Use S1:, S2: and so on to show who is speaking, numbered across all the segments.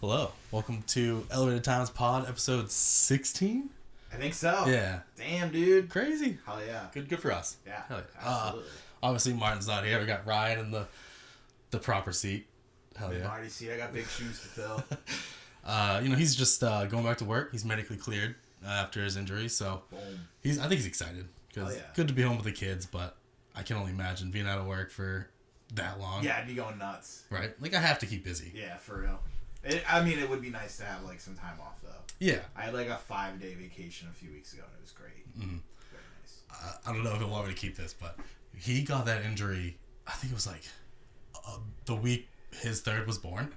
S1: Hello. Welcome to Elevated Times Pod, episode 16?
S2: I think so.
S1: Yeah.
S2: Damn, dude.
S1: Crazy.
S2: Hell yeah.
S1: Good for us.
S2: Yeah.
S1: Hell yeah.
S2: Absolutely.
S1: Obviously, Martin's not here. We got Ryan in the proper seat. Hell yeah.
S2: Marty, see, I got big shoes to fill.
S1: He's just going back to work. He's medically cleared after his injury, so
S2: Boom.
S1: I think he's excited. Because good to be home with the kids, but I can only imagine being out of work for that long.
S2: Yeah, I'd be going nuts.
S1: Right? Like, I have to keep busy.
S2: Yeah, for real. It would be nice to have, like, some time off, though.
S1: Yeah.
S2: I had, like, a 5-day vacation a few weeks ago, and it was great.
S1: Mm-hmm.
S2: Very nice.
S1: I don't know if he'll want me to keep this, but he got that injury, I think it was, like, the week his third was born.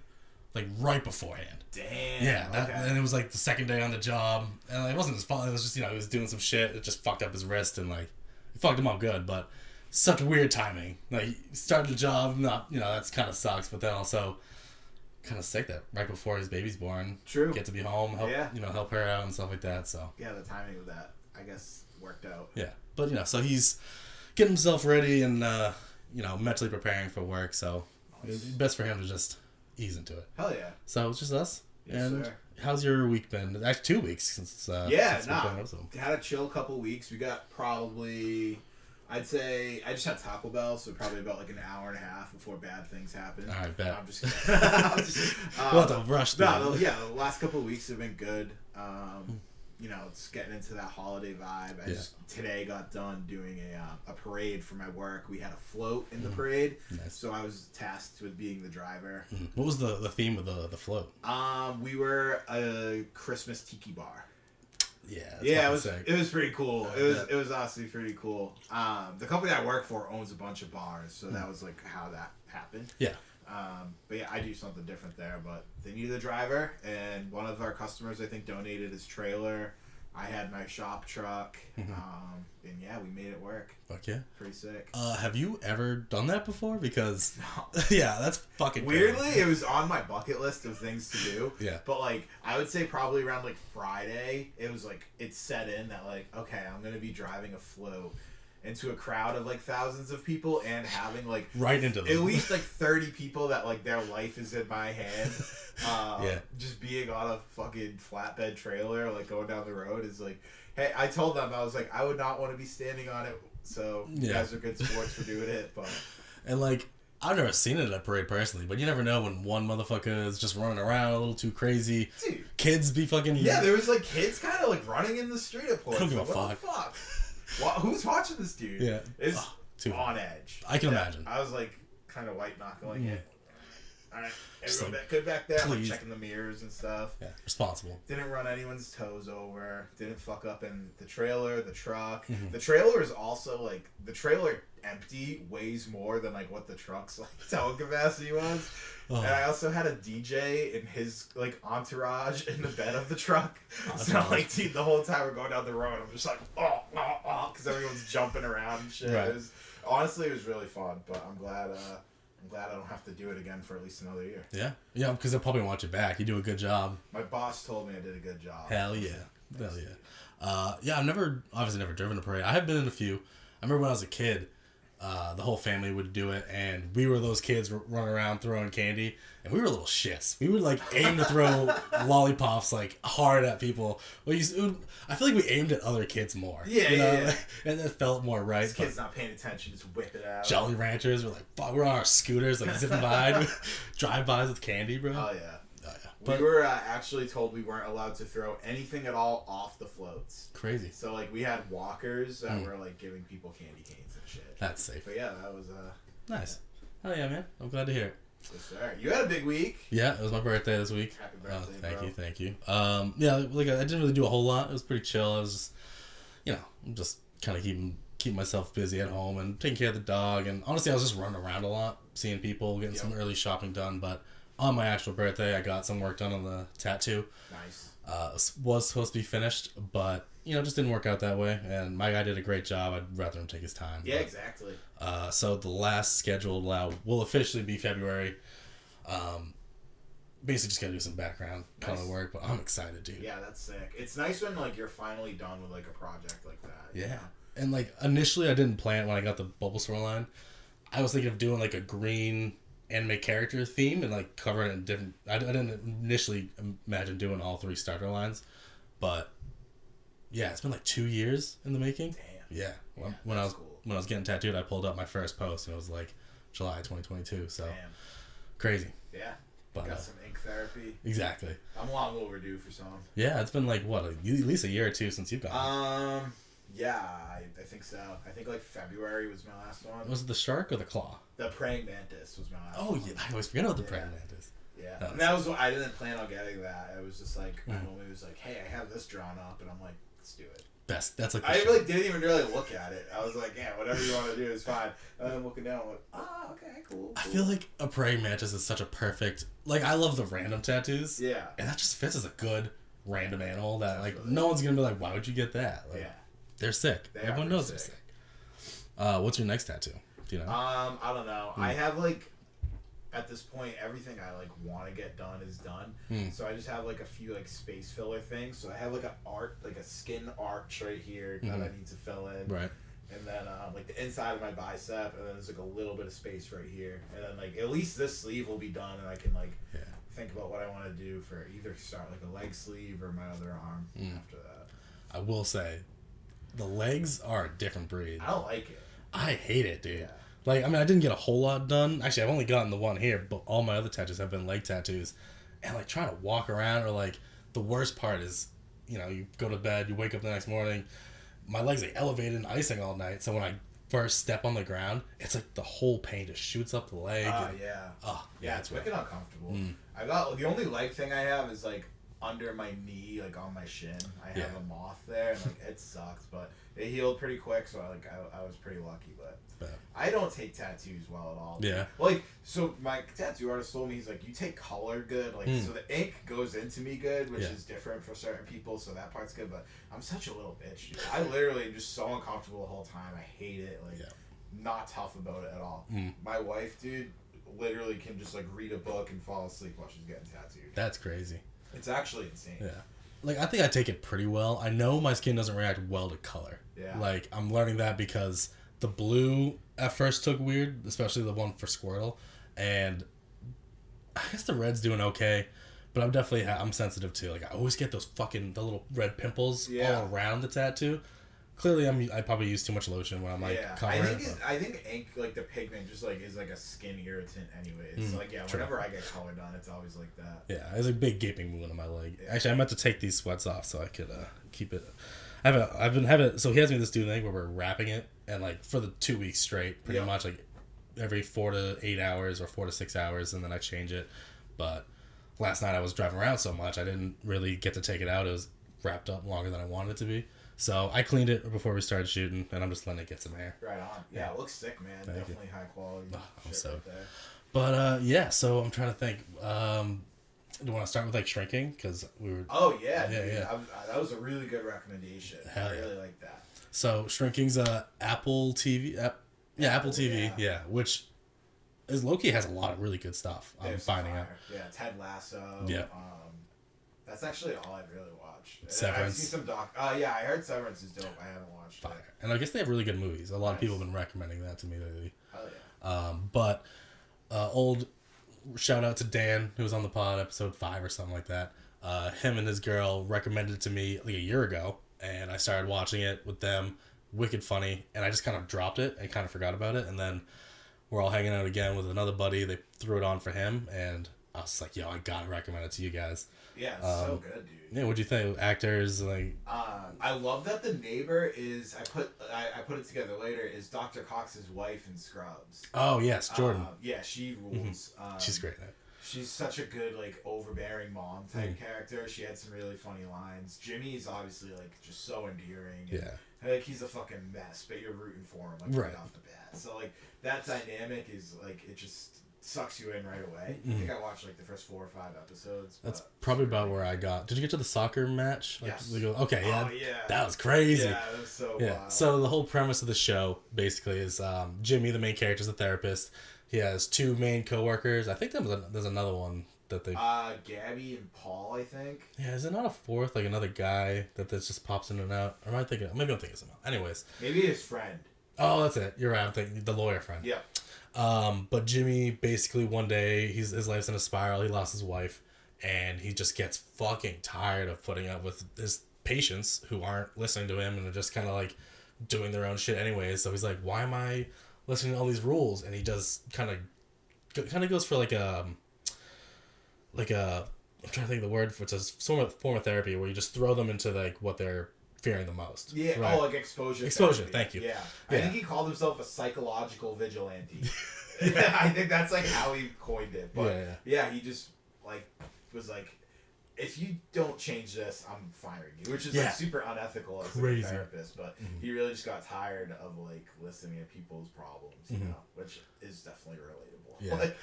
S1: Like, right beforehand.
S2: Damn.
S1: Yeah,
S2: okay.
S1: And it was, like, the second day on the job. And it wasn't his fault. It was just, he was doing some shit. It just fucked up his wrist, and, like, it fucked him up good, but such weird timing. Like, started the job, that's kind of sucks, but then also kind of sick that right before his baby's born.
S2: True.
S1: Get to be home, help her out and stuff like that, so.
S2: Yeah, the timing of that, I guess, worked out.
S1: Yeah. But, so he's getting himself ready and, mentally preparing for work, so it's best for him to just ease into it.
S2: Hell yeah.
S1: So it's just us.
S2: Yes,
S1: and
S2: sir.
S1: How's your week been? Actually, 2 weeks since
S2: Had a chill couple weeks. We got probably, I'd say, I just had Taco Bell, so probably about like an hour and a half before bad things happen.
S1: All right, bet.
S2: I'm just kidding.
S1: We'll have to rush through.
S2: The last couple of weeks have been good. It's getting into that holiday vibe. I just today got done doing a parade for my work. We had a float in the parade, so I was tasked with being the driver.
S1: What was the theme of the float?
S2: We were a Christmas tiki bar.
S1: Yeah,
S2: it was pretty cool. It was honestly pretty cool. The company I work for owns a bunch of bars, so that was like how that happened.
S1: Yeah.
S2: But yeah, I do something different there. But they needed a driver, and one of our customers, I think, donated his trailer. I had my shop truck, and yeah, we made it work.
S1: Fuck yeah.
S2: Pretty sick.
S1: Have you ever done that before? Because
S2: no.
S1: Yeah, that's fucking
S2: weirdly
S1: crazy.
S2: It was on my bucket list of things to do.
S1: Yeah.
S2: But like, I would say probably around like Friday, it was like it set in that like, okay, I'm gonna be driving a float into a crowd of like thousands of people and having like
S1: right into them.
S2: At least like 30 people that like their life is in my hand. Just being on a fucking flatbed trailer, like going down the road is like, hey, I told them, I was like, I would not want to be standing on it. So you guys are good sports for doing it. But
S1: and like, I've never seen it at a parade personally, but you never know when one motherfucker is just running around a little too crazy.
S2: Dude.
S1: Kids be fucking...
S2: Yeah, there was like kids kind of like running in the street at points.
S1: I don't give a
S2: fuck. What the fuck? Who's watching this dude?
S1: Yeah.
S2: It's on edge.
S1: I can imagine.
S2: I was like kind of white knuckling it. Alright, everyone
S1: like,
S2: good back there, like checking the mirrors and stuff.
S1: Yeah, responsible.
S2: Didn't run anyone's toes over. Didn't fuck up in the trailer, the truck. The trailer is also like, the trailer empty weighs more than like what the truck's like towing capacity was. And I also had a DJ in his like entourage in the bed of the truck. So like, dude, the whole time we're going down the road, I'm just like, because everyone's jumping around and shit.
S1: Right.
S2: Honestly, it was really fun, but I'm glad I don't have to do it again for at least another year.
S1: Yeah, because they'll probably want you back. You do a good job.
S2: My boss told me I did a good job.
S1: Hell yeah. I've obviously never driven a parade. I have been in a few. I remember when I was a kid, the whole family would do it, and we were those kids running around throwing candy, and we were little shits. We would like aim to throw lollipops like hard at people. I feel like we aimed at other kids more.
S2: Yeah.
S1: And it felt more right.
S2: These kids not paying attention, just whip it out.
S1: Jolly Ranchers were like, fuck, we're on our scooters, like zipping by, drive-bys with candy, bro.
S2: Oh yeah.
S1: But,
S2: we were actually told we weren't allowed to throw anything at all off the floats.
S1: Crazy.
S2: So like, we had walkers that were like giving people candy canes and shit.
S1: That's safe.
S2: But yeah, that was
S1: nice. Hell yeah, man. I'm glad to hear it.
S2: Yes, sir. You had a big week.
S1: Yeah, it was my birthday this week.
S2: Happy birthday,
S1: thank you. Like I didn't really do a whole lot. It was pretty chill. I was just, I'm just kind of keeping myself busy at home and taking care of the dog. And honestly, I was just running around a lot, seeing people, getting some early shopping done. But on my actual birthday, I got some work done on the tattoo.
S2: Nice.
S1: Was supposed to be finished, but just didn't work out that way. And my guy did a great job. I'd rather him take his time.
S2: Yeah, exactly.
S1: So the last scheduled will officially be February. Basically just gotta do some background kind of work, but I'm excited, dude.
S2: Yeah, that's sick. It's nice when like you're finally done with like a project like that.
S1: Yeah. And like initially I didn't plan it when I got the Bulbasaur line. I was thinking of doing like a green anime character theme and like cover it in different. I didn't initially imagine doing all 3 starter lines, but yeah, it's been like 2 years in the making.
S2: Damn.
S1: Yeah.
S2: Yeah,
S1: when I was
S2: cool.
S1: when I was getting tattooed, I pulled up my first post and it was like July 2022. So
S2: Damn.
S1: crazy.
S2: Yeah.
S1: But,
S2: got some ink therapy.
S1: Exactly.
S2: I'm long overdue for some.
S1: Yeah, it's been like what, at least a year or 2 since you've gone.
S2: Yeah, I think so. I think like February was my last one.
S1: Was it the shark or the claw?
S2: The praying mantis was my last
S1: Oh
S2: one.
S1: yeah, I always forget about the praying mantis.
S2: Yeah, and that was I didn't plan on getting that. It was just like my homie was like, "Hey, I have this drawn up," and I'm like, "Let's do it."
S1: Best. That's like
S2: I really didn't even really look at it. I was like, "Yeah, whatever you want to do is fine." And I'm looking down, I'm like, okay, cool."
S1: I feel like a praying mantis is such a perfect. Like I love the random tattoos.
S2: Yeah,
S1: and that just fits as a good random animal that like no one's gonna be like, "Why would you get that?" Like,
S2: yeah,
S1: they're sick. Everyone knows they're sick. What's your next tattoo? Do you know?
S2: I don't know. I have like. At this point, everything I like want to get done is done. So I just have like a few like space filler things. So I have like a skin arch right here that I need to fill in.
S1: Right.
S2: And then like the inside of my bicep, and then there's like a little bit of space right here. And then like at least this sleeve will be done, and I can like think about what I want to do for either start like a leg sleeve or my other arm after that.
S1: I will say, the legs are a different breed.
S2: I don't like it.
S1: I hate it, dude.
S2: Yeah.
S1: Like, I mean, I didn't get a whole lot done. Actually, I've only gotten the one here, but all my other tattoos have been leg tattoos. And, like, trying to walk around or, like, the worst part is, you know, you go to bed, you wake up the next morning, my legs are elevated and icing all night. So when I first step on the ground, it's like the whole pain just shoots up the leg.
S2: Yeah, it's wicked uncomfortable. I got the only leg thing I have is, like, under my knee, like, on my shin. I have a moth there, and, like, it sucks, but it healed pretty quick, so, like, I was pretty lucky, but... I don't take tattoos well at all.
S1: Yeah.
S2: Like, so my tattoo artist told me, he's like, you take color good. Like, so the ink goes into me good, which is different for certain people, so that part's good. But I'm such a little bitch, dude. I literally am just so uncomfortable the whole time. I hate it. Like, not tough about it at all. My wife, dude, literally can just, like, read a book and fall asleep while she's getting tattooed.
S1: That's crazy.
S2: It's actually insane.
S1: Yeah. Like, I think I take it pretty well. I know my skin doesn't react well to color.
S2: Yeah.
S1: Like, I'm learning that because... The blue at first took weird, especially the one for Squirtle, and I guess the red's doing okay, but I'm definitely I'm sensitive too. Like I always get those the little red pimples all around the tattoo. Clearly, I probably use too much lotion when I'm like covering it.
S2: I think ink, like the pigment, just like is like a skin irritant anyways. So, like whenever I get color done, it's always like that.
S1: Yeah, there's a big gaping wound on my leg. Yeah. Actually, I meant to take these sweats off so I could keep it. I've been having so he has me this do thing where we're wrapping it and like for the 2 weeks straight, pretty much like every 4 to 8 hours or 4 to 6 hours, and then I change it. But last night I was driving around so much I didn't really get to take it out. It was wrapped up longer than I wanted it to be. So I cleaned it before we started shooting, and I'm just letting it get some air.
S2: Right on. Yeah, it looks sick, man.
S1: Thank
S2: Definitely high quality shit right there.
S1: But yeah, so I'm trying to think. Do you want to start with like shrinking? Because we were.
S2: Oh yeah, that was a really good recommendation. I really like that.
S1: So shrinking's Apple TV Apple TV, which is low-key has a lot of really good stuff. I'm finding out.
S2: Yeah, Ted Lasso.
S1: Yeah.
S2: That's actually all I've really watched.
S1: Severance.
S2: I've seen some I heard Severance is dope. I haven't watched it.
S1: And I guess they have really good movies. A lot of people have been recommending that to me lately.
S2: Hell yeah.
S1: But old shout out to Dan, who was on the pod, episode 5 or something like that. Him and his girl recommended it to me like a year ago, and I started watching it with them. Wicked funny, and I just kind of dropped it and kind of forgot about it, and then we're all hanging out again with another buddy. They threw it on for him, and I was like, yo, I gotta recommend it to you guys.
S2: Yeah, it's so good, dude.
S1: Yeah, what'd you think? Actors, like...
S2: I love that the neighbor is... I put it together later, is Dr. Cox's wife in Scrubs.
S1: Oh, yes, Jordan.
S2: Yeah, she rules.
S1: She's great at it.
S2: She's such a good, like, overbearing mom type character. She had some really funny lines. Jimmy's obviously, like, just so endearing. And, like, he's a fucking mess, but you're rooting for him, like, right off the bat. So, like, that dynamic is, like, it just... sucks you in right away. I think I watched like the first 4 or 5 episodes.
S1: That's probably about where I got. Did you get to the soccer match? Like,
S2: yes.
S1: Okay, yeah.
S2: Oh, yeah.
S1: That was crazy.
S2: Yeah, that was so wild.
S1: So the whole premise of the show basically is Jimmy, the main character, is a therapist. He has 2 main coworkers. I think there's another one that they.
S2: Gabby and Paul, I think.
S1: Yeah, is there not a 4th, like another guy that just pops in and out? Or am I thinking? Maybe I'm thinking something. Anyways.
S2: Maybe his friend.
S1: Oh, that's it. You're right. I'm thinking the lawyer friend.
S2: Yeah.
S1: But Jimmy basically one day his life's in a spiral. He lost his wife, and he just gets fucking tired of putting up with his patients who aren't listening to him and are just kind of like doing their own shit anyways. So he's like, why am I listening to all these rules? And he does kind of goes for like a I'm trying to think of the word for it's a form of therapy where you just throw them into like what they're fearing the most.
S2: Yeah,
S1: right?
S2: like exposure.
S1: Exposure,
S2: therapy.
S1: thank you.
S2: Yeah.
S1: Yeah.
S2: I think he called himself a psychological vigilante. I think that's like how he coined it. But yeah, he just like was like, if you don't change this, I'm firing you, which is like super unethical as like, a therapist. But he really just got tired of like listening to people's problems, you know, which is definitely relatable.
S1: Yeah.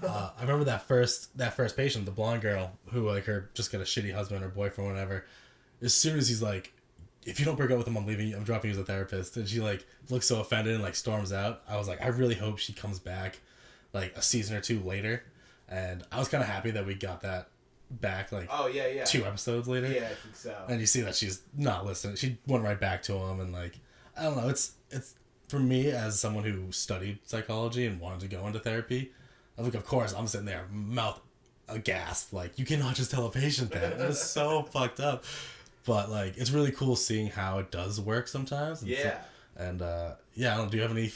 S1: I remember that first patient, the blonde girl who like her just got a shitty husband or boyfriend or whatever. As soon as he's like, if you don't break up with him, I'm leaving you. I'm dropping you as a therapist. And she like looks so offended and like storms out. I was like, I really hope she comes back like a season or two later. And I was kind of happy that we got that back like 2 episodes later.
S2: Yeah, I think so.
S1: And you see that she's not listening. She went right back to him and like, I don't know. It's for me as someone who studied psychology and wanted to go into therapy. I think of course I'm sitting there mouth aghast like you cannot just tell a patient that. It was so fucked up. But like it's really cool seeing how it does work sometimes. And
S2: yeah.
S1: I don't know, do you have any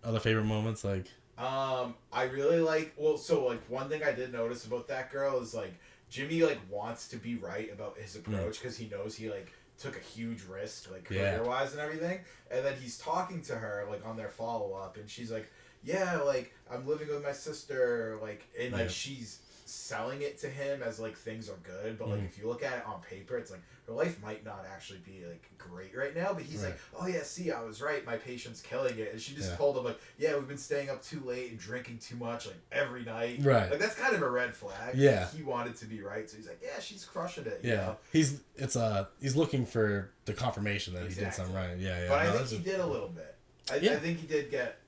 S1: other favorite moments like?
S2: I really like like one thing I did notice about that girl is like Jimmy like wants to be right about his approach because he knows he like took a huge risk like career wise and everything, and then he's talking to her like on their follow up and she's like, yeah, like I'm living with my sister, like, and like she's selling it to him as like things are good, but like if you look at it on paper, it's like her life might not actually be like great right now, but he's like, oh yeah, see, I was right, my patient's killing it. And she just told him like, yeah, we've been staying up too late and drinking too much like every night,
S1: right? Like
S2: that's kind of a red flag.
S1: Yeah,
S2: like, he wanted to be right, so he's like, yeah, she's crushing it,
S1: you know? He's looking for the confirmation that he did something right. But
S2: I think he did a little bit. I think he did get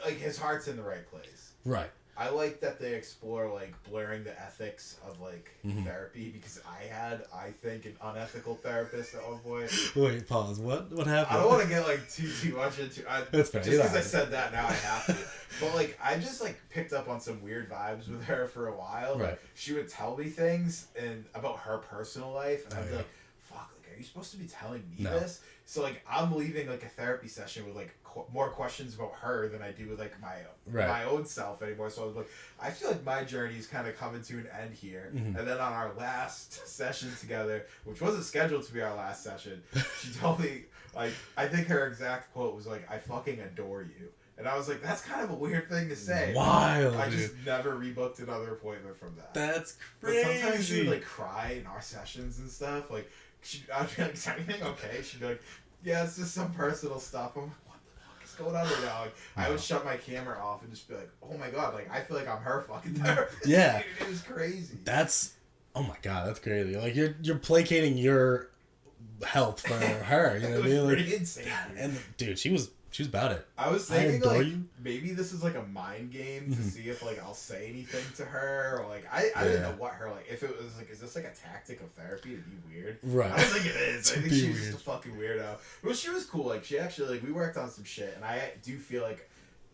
S2: like his heart's in the right place,
S1: right?
S2: I like that they explore like blurring the ethics of like therapy, because I think an unethical therapist at one point.
S1: Wait, pause. What happened?
S2: I don't want to get like too much into
S1: That's fair.
S2: Just because I said that, now I have to. But like I just like picked up on some weird vibes with her for a while.
S1: Right.
S2: Like, she would tell me things and about her personal life, and I'd be like, fuck, like, are you supposed to be telling me this? So like I'm leaving like a therapy session with like more questions about her than I do with like my own self anymore. So I was like, I feel like my journey is kind of coming to an end here. And then on our last session together, which wasn't scheduled to be our last session, she told me like, I think her exact quote was like, I fucking adore you. And I was like, that's kind of a weird thing to say.
S1: Wild.
S2: I just never rebooked another appointment from that.
S1: That's crazy.
S2: But sometimes she would like cry in our sessions and stuff. Like I'd be like, is anything okay? She'd be like, yeah, it's just some personal stuff. I'm like, what the fuck is going on right now? Like, I would shut my camera off and just be like, oh my god, like I feel like I'm her fucking therapist.
S1: Yeah.
S2: Dude, it was crazy.
S1: Oh my god, that's crazy. Like you're placating your health for her. You know what I mean? Like,
S2: pretty insane. Dude.
S1: And dude, she was about it.
S2: I was thinking like maybe this is like a mind game to see if like I'll say anything to her, or like I didn't know what her like, if it was like, is this like a tactic of therapy to be weird?
S1: Right.
S2: I don't think it is. I think she was just a fucking weirdo. But she was cool. Like she actually like we worked on some shit, and I do feel like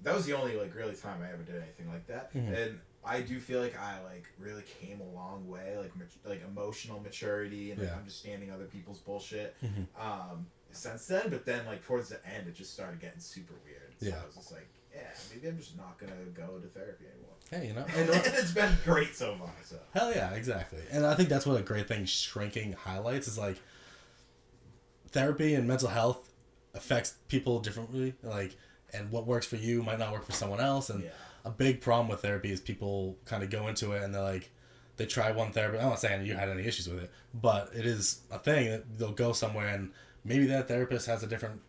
S2: that was the only like really time I ever did anything like that. And I do feel like I like really came a long way, like emotional maturity and like understanding other people's bullshit. Since then, but then like towards the end, it just started getting super weird. So I was just like, yeah, maybe I'm just not gonna go to therapy anymore.
S1: Hey, you know,
S2: and it's been great so far. So
S1: hell yeah, exactly. And I think that's what a great thing shrinking highlights is like therapy and mental health affects people differently. Like, and what works for you might not work for someone else. And a big problem with therapy is people kind of go into it and they're like, they try one therapy. I'm not saying you had any issues with it, but it is a thing that they'll go somewhere and maybe that therapist has a different,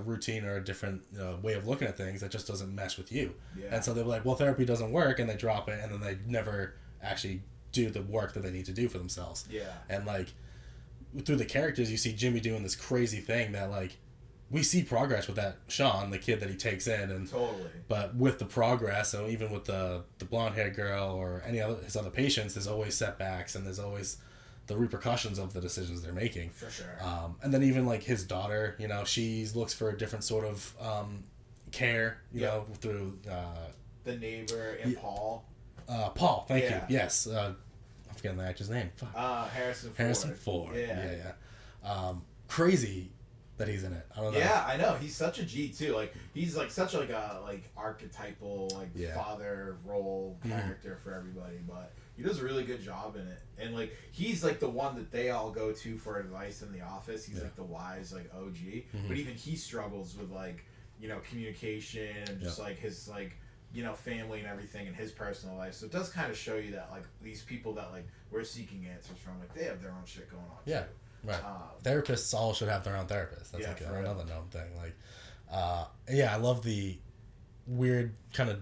S1: routine or a different way of looking at things that just doesn't mesh with you. Yeah. And so they're like, well, therapy doesn't work, and they drop it, and then they never actually do the work that they need to do for themselves. Yeah. And like, through the characters, you see Jimmy doing this crazy thing that like, we see progress with that Sean, the kid that he takes in, and
S2: totally.
S1: But with the progress, so even with the blonde haired girl or his other patients, there's always setbacks and there's always the repercussions of the decisions they're making. For sure. And then even like his daughter, she looks for a different sort of care, you know, through
S2: The Neighbor and Paul.
S1: Paul, thank you. Yes, I'm forgetting the actor's name. Fuck.
S2: Harrison Ford.
S1: Harrison Ford. Yeah. Crazy that he's in it. I don't know.
S2: Yeah, I know. He's such a G too. Like he's like such like a archetypal father role character for everybody, but he does a really good job in it. And like he's like the one that they all go to for advice in the office. He's like the wise like OG, but even he struggles with like, you know, communication and just like his like, you know, family and everything in his personal life. So it does kind of show you that like these people that like we're seeking answers from, like they have their own shit going on too.
S1: Right. Therapists all should have their own therapist. That's like another known thing. Like, I love the weird kind of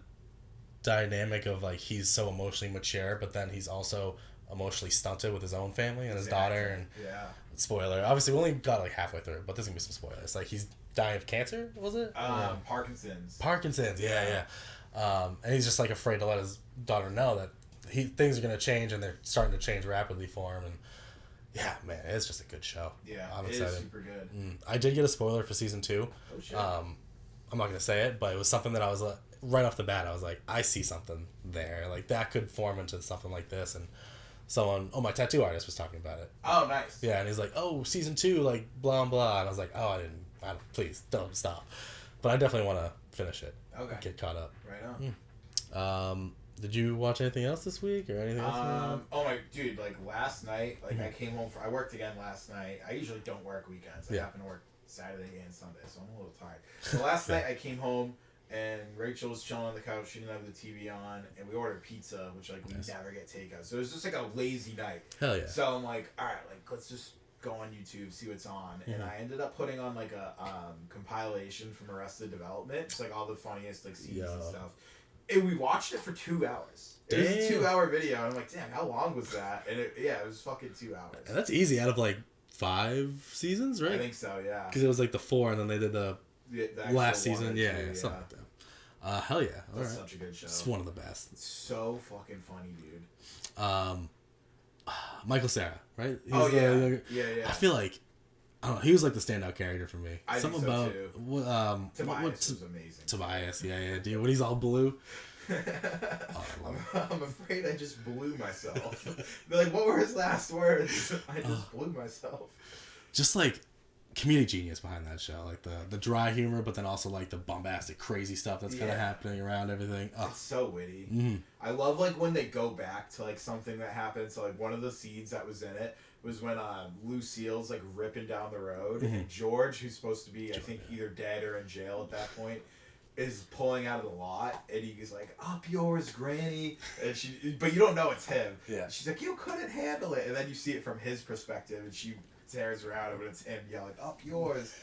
S1: dynamic of like he's so emotionally mature, but then he's also emotionally stunted with his own family and his daughter. And spoiler, obviously we only got like halfway through, but there's gonna be some spoilers. Like he's dying of cancer, was it?
S2: Parkinson's.
S1: Yeah. And he's just like afraid to let his daughter know that things are gonna change, and they're starting to change rapidly for him. And yeah, man, it's just a good show.
S2: Yeah,
S1: I'm
S2: it
S1: excited.
S2: is super good.
S1: I did get a spoiler for season 2.
S2: Oh shit.
S1: I'm not gonna say it, but it was something that I was right off the bat. I was like, I see something there. Like that could form into something like this. And someone, my tattoo artist was talking about it.
S2: Oh, nice.
S1: Yeah, and he's like, oh, season 2, like blah blah. And I was like, oh, please don't stop. But I definitely want to finish it.
S2: Okay.
S1: Get caught up.
S2: Right
S1: on. Did you watch anything else this week or anything else?
S2: Oh my dude, like last night, like I came home I worked again last night. I usually don't work weekends. I happen to work Saturday and Sunday, so I'm a little tired. So last night I came home and Rachel was chilling on the couch. She didn't have the TV on, and we ordered pizza, which like we never get takeout. So it was just like a lazy night.
S1: Hell yeah.
S2: So I'm like, all right, like let's just go on YouTube, see what's on. And I ended up putting on like a compilation from Arrested Development, just like all the funniest like scenes and stuff. And we watched it for 2 hours. It was a 2-hour video, and I'm like, damn, how long was that? And it was fucking 2 hours.
S1: And that's easy out of like 5 seasons, right?
S2: I think so, yeah.
S1: Because it was like the 4, and then they did the last season. Yeah, something like that. Hell yeah.
S2: That's such a good show.
S1: It's one of the best.
S2: It's so fucking funny, dude.
S1: Michael Cera, right?
S2: Yeah.
S1: I feel like, I don't know, he was like the standout character for me.
S2: I think so too. Tobias was amazing.
S1: Tobias, yeah, dude. When he's all blue.
S2: I'm afraid I just blew myself. They're like, what were his last words? I just blew myself.
S1: Just like comedic genius behind that show, like the dry humor, but then also like the bombastic, crazy stuff that's kind of happening around everything.
S2: It's so witty. I love like when they go back to like something that happened. So like one of the scenes that was in it was when Lucille's like ripping down the road, and George, who's supposed to be I think either dead or in jail at that point, is pulling out of the lot, and he's like, "Up yours, Granny," and but you don't know it's him.
S1: Yeah.
S2: She's like, "You couldn't handle it," and then you see it from his perspective, and she tears her out, but it's him yelling, "Up yours!"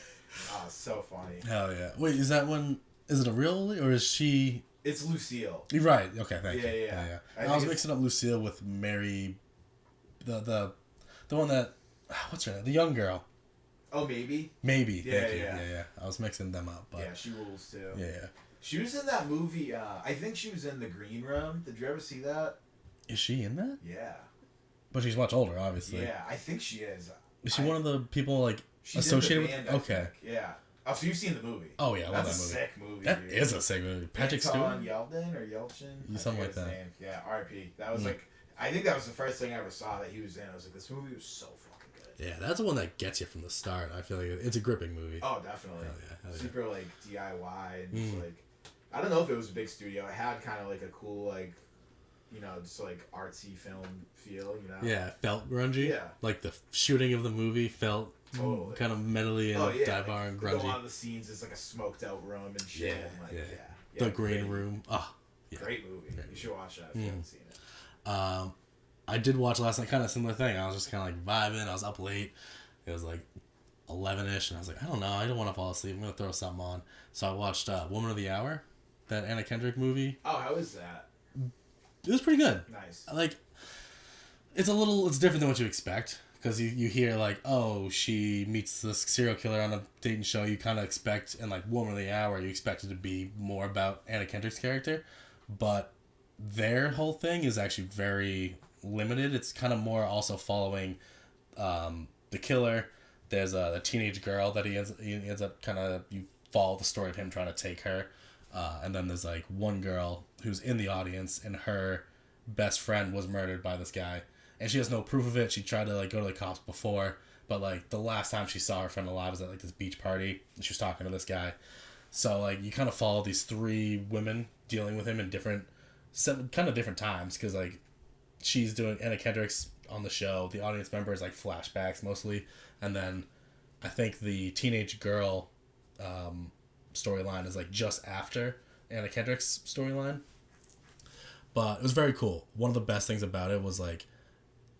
S2: So funny.
S1: Hell yeah! Wait, is that one? Is it a real or is she?
S2: It's Lucille.
S1: You're right. Okay, thank you.
S2: Yeah.
S1: I was mixing up Lucille with Mary, the one that, what's her name? The young girl.
S2: Oh, maybe.
S1: Maybe. Yeah. I was mixing them up. But
S2: yeah, she rules too.
S1: Yeah.
S2: She was in that movie. I think she was in The Green Room. Did you ever see that?
S1: Is she in that?
S2: Yeah.
S1: But she's much older, obviously.
S2: Yeah, I think she is.
S1: Is she one of the people like
S2: she's
S1: associated
S2: in the band,
S1: with? Okay.
S2: Yeah. Oh, so you've seen the movie?
S1: Oh yeah, I love
S2: That's
S1: that movie.
S2: Sick movie.
S1: That
S2: dude.
S1: is a sick movie. Patrick Stewart.
S2: Yeldon or Yelchin?
S1: Something like that.
S2: Name. Yeah, R.I.P. That was like, I think that was the first thing I ever saw that he was in. I was like, this movie was so fucking good.
S1: Yeah, that's the one that gets you from the start. I feel like it's a gripping movie.
S2: Oh, definitely.
S1: Hell yeah.
S2: Super like DIY and just like, I don't know if it was a big studio. It had kind of like a cool like, you know, just like artsy film feel, you know?
S1: Yeah, it felt grungy.
S2: Yeah.
S1: Like the shooting of the movie felt kind of metally and dive-bar and grungy.
S2: A lot of the scenes is like a smoked out room and shit. And like,
S1: The Green Room. Oh, yeah.
S2: Great movie. You should watch that if you haven't seen it.
S1: I did watch last night, kind of similar thing. I was just kind of like vibing. I was up late. It was like 11-ish, and I was like, I don't know. I don't want to fall asleep. I'm going to throw something on. So I watched Woman of the Hour, that Anna Kendrick movie.
S2: Oh, how is that?
S1: It was pretty good.
S2: Nice.
S1: Like, it's different than what you expect. Because you hear, like, oh, she meets this serial killer on a dating show. You kind of expect, and, like, Woman of the Hour, you expect it to be more about Anna Kendrick's character. But their whole thing is actually very limited. It's kind of more also following the killer. There's a teenage girl that he ends up kind of, you follow the story of him trying to take her. And then there's like one girl who's in the audience, and her best friend was murdered by this guy, and she has no proof of it. She tried to like go to the cops before, but like the last time she saw her friend alive was at like this beach party, and she was talking to this guy. So like you kind of follow these three women dealing with him in different times, because like she's doing Anna Kendrick's on the show. The audience member is like flashbacks mostly, and then I think the teenage girl storyline is like just after Anna Kendrick's storyline. But it was very cool. One of the best things about it was like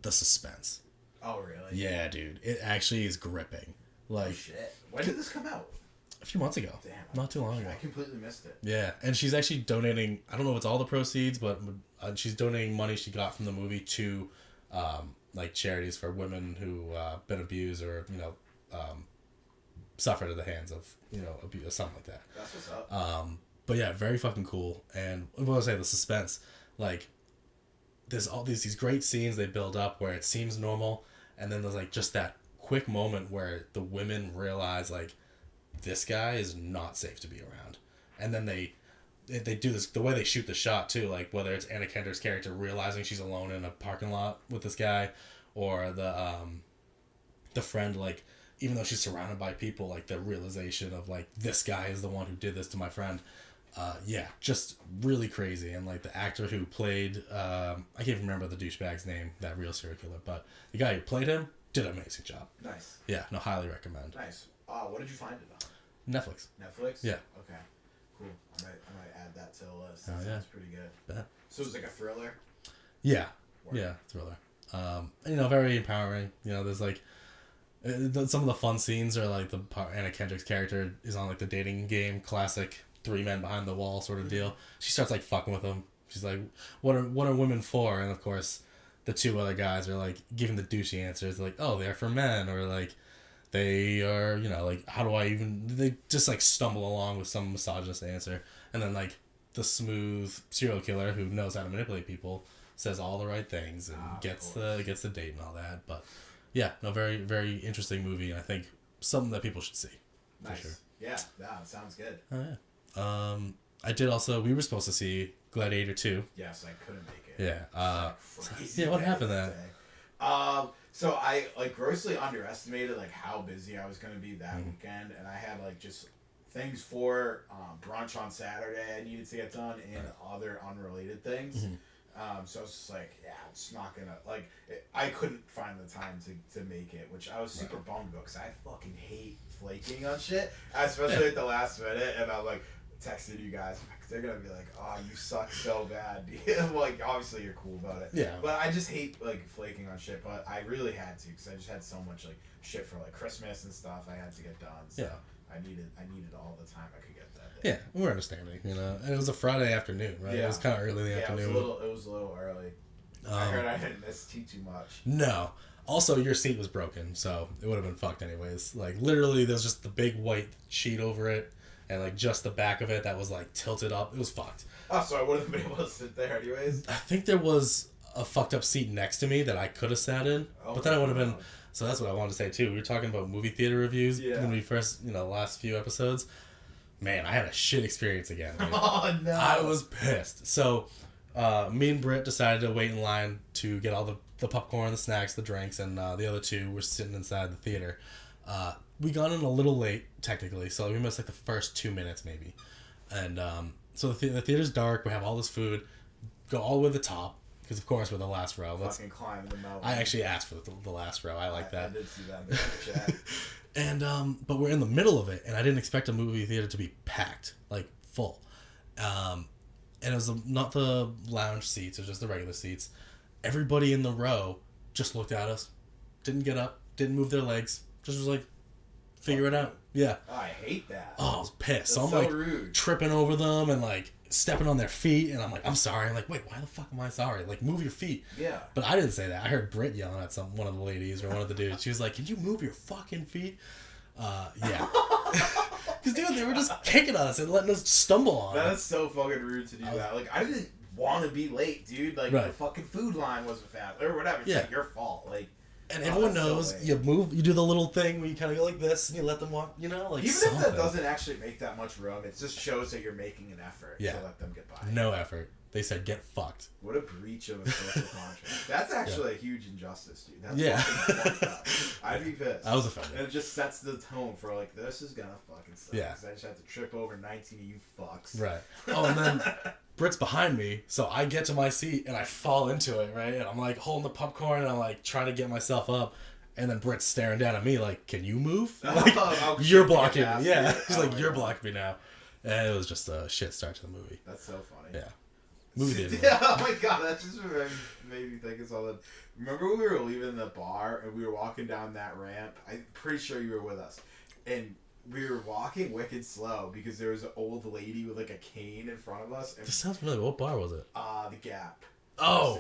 S1: the suspense.
S2: Oh really?
S1: Yeah, dude. It actually is gripping. Like,
S2: oh, shit. When did this come out?
S1: A few months ago.
S2: Damn.
S1: Not too long ago.
S2: I completely missed it.
S1: Yeah, and she's actually donating, I don't know if it's all the proceeds, but she's donating money she got from the movie to like charities for women who been abused or, you know, suffered at the hands of, you know, abuse or something like that.
S2: That's what's up.
S1: But yeah, very fucking cool. And what was I saying, the suspense, like there's all these great scenes they build up where it seems normal, and then there's like just that quick moment where the women realize like this guy is not safe to be around, and then they do this, the way they shoot the shot too, like whether it's Anna Kendrick's character realizing she's alone in a parking lot with this guy, or the friend, like even though she's surrounded by people, like the realization of like this guy is the one who did this to my friend. Yeah, just really crazy. And like the actor who played I can't even remember the douchebag's name, that real serial killer, but the guy who played him did an amazing job.
S2: Nice.
S1: Yeah, no, highly recommend.
S2: Nice. What did you find it on?
S1: Netflix.
S2: Netflix?
S1: Yeah.
S2: Okay. Cool. I might add that to the list.
S1: Oh,
S2: That
S1: yeah.
S2: sounds pretty good.
S1: Yeah.
S2: So it's like a thriller?
S1: Yeah.
S2: Word.
S1: Yeah, thriller. You know, very empowering. You know, there's like some of the fun scenes are like the part Anna Kendrick's character is on like the dating game, classic 3 men behind the wall sort of deal. She starts like fucking with him. She's like, what are women for? And of course the two other guys are like giving the douchey answers, like, oh, they're for men, or like they are, you know, like, how do I even, they just like stumble along with some misogynist answer. And then like the smooth serial killer who knows how to manipulate people says all the right things and gets the date and all that. But yeah, no, very, very interesting movie, and I think something that people should see.
S2: Nice.
S1: For sure.
S2: Yeah, sounds good.
S1: Oh yeah. I did also, we were supposed to see Gladiator 2.
S2: Yes, I couldn't make it.
S1: Yeah.
S2: Crazy
S1: Yeah, what
S2: day
S1: happened
S2: that
S1: then?
S2: day. So I like grossly underestimated like how busy I was gonna be that weekend, and I had like just things for brunch on Saturday I needed to get done, and other unrelated things. So I was just like, yeah, I'm just not gonna like. I couldn't find the time to make it, which I was super bummed about because I fucking hate flaking on shit, especially at the last minute. And I'm like texting you guys because they're gonna be like, oh, you suck so bad. Like obviously you're cool about it,
S1: Yeah.
S2: But I just hate like flaking on shit. But I really had to because I just had so much like shit for like Christmas and stuff I had to get done. So I needed all the time I could get that day.
S1: Yeah, we're understanding, you know. And it was a Friday afternoon, right?
S2: Yeah.
S1: It was kind of early in the afternoon.
S2: It was a little early. I heard I didn't miss too much.
S1: No. Also, your seat was broken, so it would have been fucked anyways. Like, literally, there's just the big white sheet over it, and, like, just the back of it that was, like, tilted up. It was fucked.
S2: Oh, so I wouldn't have been able to sit there anyways?
S1: I think there was a fucked up seat next to me that I could have sat in, but then I would have been... So that's what I wanted to say, too. We were talking about movie theater reviews when we first, you know, last few episodes. Man, I had a shit experience again. Dude.
S2: Oh, no.
S1: I was pissed. So, me and Britt decided to wait in line to get all the popcorn, the snacks, the drinks, and the other two were sitting inside the theater. We got in a little late, technically, so we missed like the first 2 minutes maybe. And so the theater's dark, we have all this food, go all the way to the top, because of course we're the last row.
S2: Fucking climb the mountain.
S1: I actually asked for the last row, I like that.
S2: I did see that in the chat.
S1: And but we're in the middle of it, and I didn't expect a movie theater to be packed, like full. And it was not the lounge seats, it was just the regular seats. Everybody in the row just looked at us, didn't get up, didn't move their legs, just was like, figure it out. Yeah.
S2: Oh, I hate that.
S1: Oh, I was pissed.
S2: That's
S1: so I'm
S2: so
S1: like
S2: rude.
S1: Tripping over them and like stepping on their feet, and I'm like, I'm sorry. I'm like, wait, why the fuck am I sorry? Like, move your feet.
S2: Yeah.
S1: But I didn't say that. I heard Britt yelling at one of the ladies or one of the dudes. She was like, "Can you move your fucking feet?" Yeah. Because dude, they were just kicking us and letting us stumble on.
S2: That's so fucking rude to do that. Like, I didn't want to be late, dude. Like, the fucking food line wasn't fast or whatever. It's like your fault. Like,
S1: And everyone knows you move, you do the little thing where you kind of go like this and you let them walk, like
S2: even
S1: something.
S2: If that doesn't actually make that much room, it just shows that you're making an effort to let them get by.
S1: No effort. They said get fucked.
S2: What a breach of a social contract. That's actually a huge injustice, dude. That's fucking fucked up. I'd be pissed.
S1: I was offended.
S2: And it just sets the tone for like, this is gonna fucking suck.
S1: Yeah.
S2: I just have to trip over 19 of you fucks.
S1: Right. Oh, and then Britt's behind me, so I get to my seat and I fall into it, right? And I'm like holding the popcorn and I'm like trying to get myself up. And then Britt's staring down at me like, can you move? Like, you're blocking me. Yeah. He's like, you're blocking me now. And it was just a shit start to the movie.
S2: That's so funny.
S1: Yeah. Movie theater.
S2: Yeah, oh my god, that just made me think of something. Remember when we were leaving the bar and we were walking down that ramp? I'm pretty sure you were with us. And we were walking wicked slow because there was an old lady with like a cane in front of us. And,
S1: This sounds familiar. What bar was it?
S2: The Gap.
S1: Oh.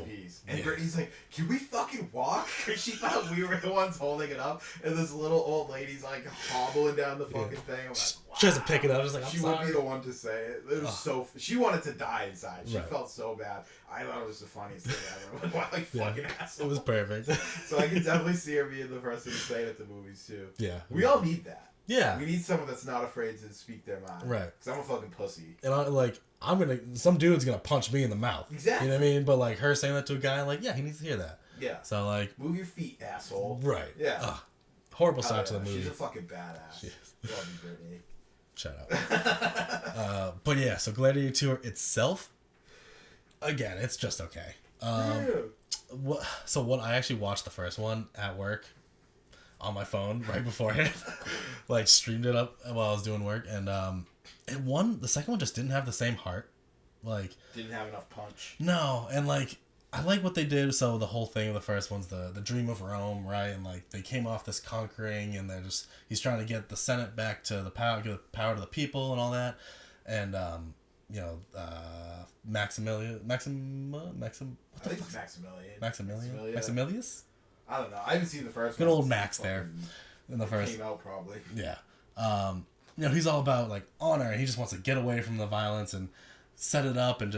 S2: And Brittany's like, can we fucking walk? Because she thought we were the ones holding it up. And this little old lady's like hobbling down the fucking thing. I'm like, wow.
S1: She has to pick it up. Just like,
S2: she would be the one to say it. It was so. She wanted to die inside. She felt so bad. I thought it was the funniest thing ever. Like fucking asshole.
S1: It was perfect.
S2: So I can definitely see her being the person to say it at the movies too.
S1: Yeah.
S2: We all need that.
S1: Yeah.
S2: We need someone that's not afraid to speak their mind.
S1: Right.
S2: Because I'm a fucking pussy.
S1: And some dude's gonna punch me in the mouth.
S2: Exactly.
S1: You know what I mean? But like her saying that to a guy, like, yeah, he needs to hear that.
S2: Yeah.
S1: So like,
S2: move your feet, asshole.
S1: Right.
S2: Yeah.
S1: Horrible start to the movie.
S2: She's a fucking badass. Love you, Brittany.
S1: Shut up. But yeah, so Gladiator 2 itself, again, it's just okay. What I actually watched the first one at work on my phone right beforehand, like streamed it up while I was doing work, and the second one just didn't have the same heart, like
S2: didn't have enough punch.
S1: No, and like I like what they did. So the whole thing of the first one's the dream of Rome, right? And like they came off this conquering, and he's trying to get the Senate back to the power, give the power to the people, and all that, and Maximilius.
S2: I don't know. I haven't seen the first
S1: one.
S2: Good
S1: old Max there in the first.
S2: Came out probably.
S1: Yeah. He's all about like honor, and he just wants to get away from the violence and set it up and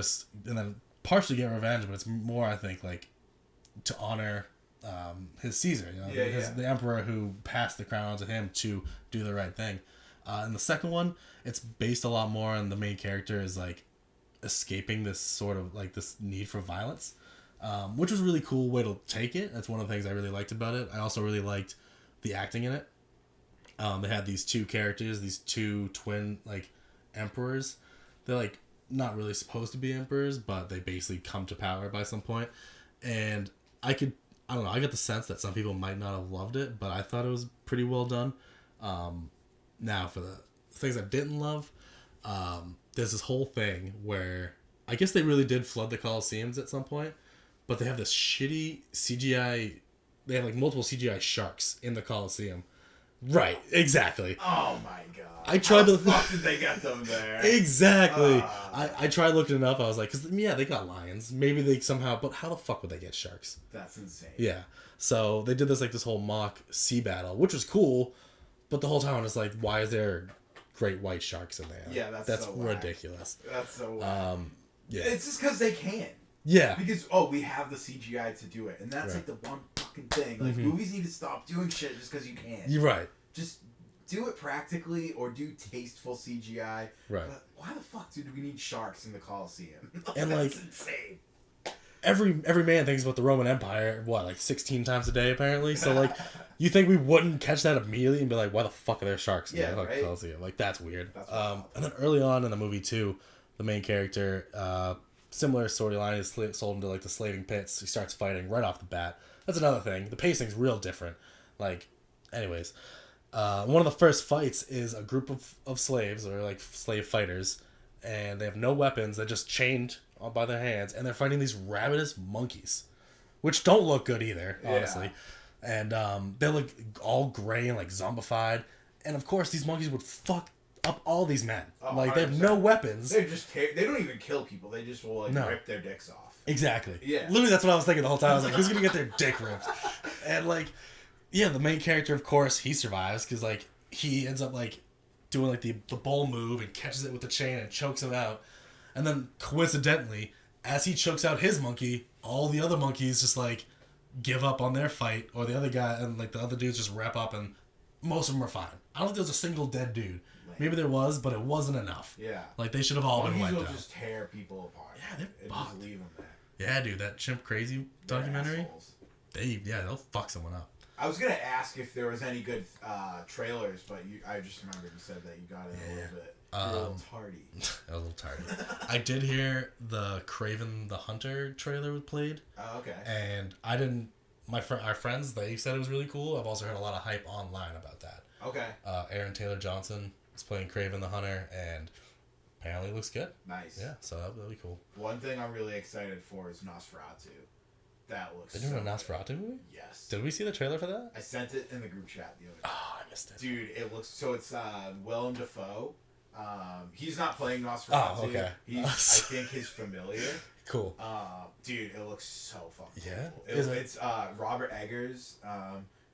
S1: then partially get revenge, but it's more, I think, like to honor his Caesar, the emperor who passed the crown onto him to do the right thing. In the second one, it's based a lot more on the main character is like escaping this sort of like this need for violence, which was a really cool way to take it. That's one of the things I really liked about it. I also really liked the acting in it. They had these two characters, these two twin like emperors. They're like not really supposed to be emperors, but they basically come to power by some point. And I don't know, I got the sense that some people might not have loved it, but I thought it was pretty well done. Now for the things I didn't love, there's this whole thing where I guess they really did flood the Colosseums at some point, but they have this shitty CGI. They have like multiple CGI sharks in the Colosseum. Right, exactly.
S2: Oh my god.
S1: I tried
S2: How the fuck did they get them there?
S1: Exactly. I tried looking it up. I was like, because they got lions. Maybe they somehow, but how the fuck would they get sharks?
S2: That's insane.
S1: Yeah. So they did this whole mock sea battle, which was cool, but the whole time I was like, why is there great white sharks in there?
S2: Yeah, that's so
S1: ridiculous.
S2: That's so whack.
S1: Yeah.
S2: It's just because they can.
S1: Yeah.
S2: Because, we have the CGI to do it. And that's like the one fucking thing. Like, movies need to stop doing shit just because you can.
S1: You're right.
S2: Just do it practically or do tasteful CGI.
S1: Right.
S2: But why the fuck, dude, do we need sharks in the Colosseum?
S1: And
S2: that's insane.
S1: Every man thinks about the Roman Empire, 16 times a day, apparently? So, like, you think we wouldn't catch that immediately and be like, why the fuck are there sharks in the
S2: right?
S1: Colosseum? Like, that's weird.
S2: That's
S1: and then early on in the movie, too, the main character, similar storyline, is sold into, like, the slaving pits. He starts fighting right off the bat. That's another thing. The pacing's real different. Like, anyways, one of the first fights is a group of slaves, or, like, slave fighters, and they have no weapons. They're just chained by their hands, and they're fighting these ravenous monkeys, which don't look good either, honestly. And they're like all gray and like zombified, and of course these monkeys would fuck up all these men. Like 100%. They have no weapons.
S2: They don't even kill people. They just will like rip their dicks off.
S1: Exactly.
S2: Yeah.
S1: Literally, that's what I was thinking the whole time. I was like, who's gonna get their dick ripped? And like, yeah, the main character, of course, he survives because like he ends up like doing like the bull move and catches it with the chain and chokes him out. And then, coincidentally, as he chokes out his monkey, all the other monkeys just, like, give up on their fight, or the other guy and like the other dudes just wrap up, and most of them are fine. I don't think there's a single dead dude. Maybe there was, but it wasn't enough.
S2: Yeah.
S1: Like they should have all been wiped
S2: will
S1: out.
S2: just tear people apart.
S1: Yeah, they're
S2: and
S1: fucked.
S2: just leave them there.
S1: Yeah, dude, that Chimp Crazy documentary. They'll fuck someone up.
S2: I was gonna ask if there was any good trailers, but I just remembered you said that you got it a little bit. You're a little tardy.
S1: A little tardy. I did hear the Kraven the Hunter trailer was played.
S2: Oh, okay.
S1: And I didn't. Our friends, they said it was really cool. I've also heard a lot of hype online about that.
S2: Okay.
S1: Aaron Taylor Johnson is playing Kraven the Hunter, and apparently it looks good.
S2: Nice.
S1: Yeah, so that'll be cool.
S2: One thing I'm really excited for is Nosferatu. That looks.
S1: They're doing a Nosferatu movie?
S2: Yes.
S1: Did we see the trailer for that?
S2: I sent it in the group chat the other day.
S1: Oh, I missed it.
S2: Dude, it looks so. It's Willem Dafoe. He's not playing Nosferatu.
S1: Oh, okay.
S2: I think he's familiar.
S1: Cool.
S2: Dude, it looks so fucking cool.
S1: It's
S2: Robert Eggers.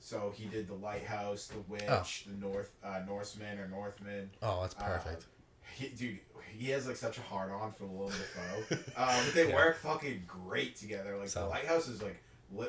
S2: So he did The Lighthouse, The Witch, The Norseman or Northman.
S1: Oh, that's perfect.
S2: He has like such a hard on for Willem Dafoe. But they work fucking great together. Like The Lighthouse is like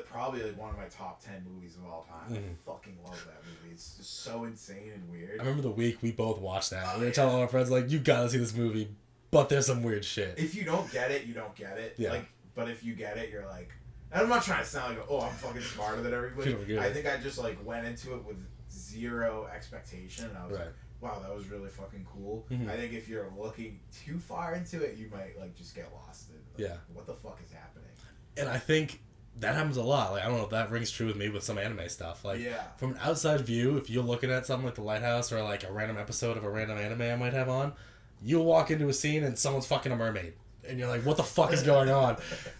S2: probably like one of my top 10 movies of all time. I fucking love that movie. It's just so insane and weird.
S1: I remember the week we both watched that. We were telling all our friends like, you gotta see this movie, but there's some weird shit.
S2: If you don't get it, you don't get it.
S1: Yeah.
S2: Like, but if you get it, you're like. And I'm not trying to sound like, I'm fucking smarter than everybody. I think I just like went into it with zero expectation, and I was like, wow, that was really fucking cool. I think if you're looking too far into it, you might like just get lost in like, what the fuck is happening.
S1: And I think that happens a lot. Like, I don't know if that rings true with me with some anime stuff. Like, from an outside view, if you're looking at something like The Lighthouse or like a random episode of a random anime I might have on, you'll walk into a scene and someone's fucking a mermaid, and you're like, what the fuck is going on?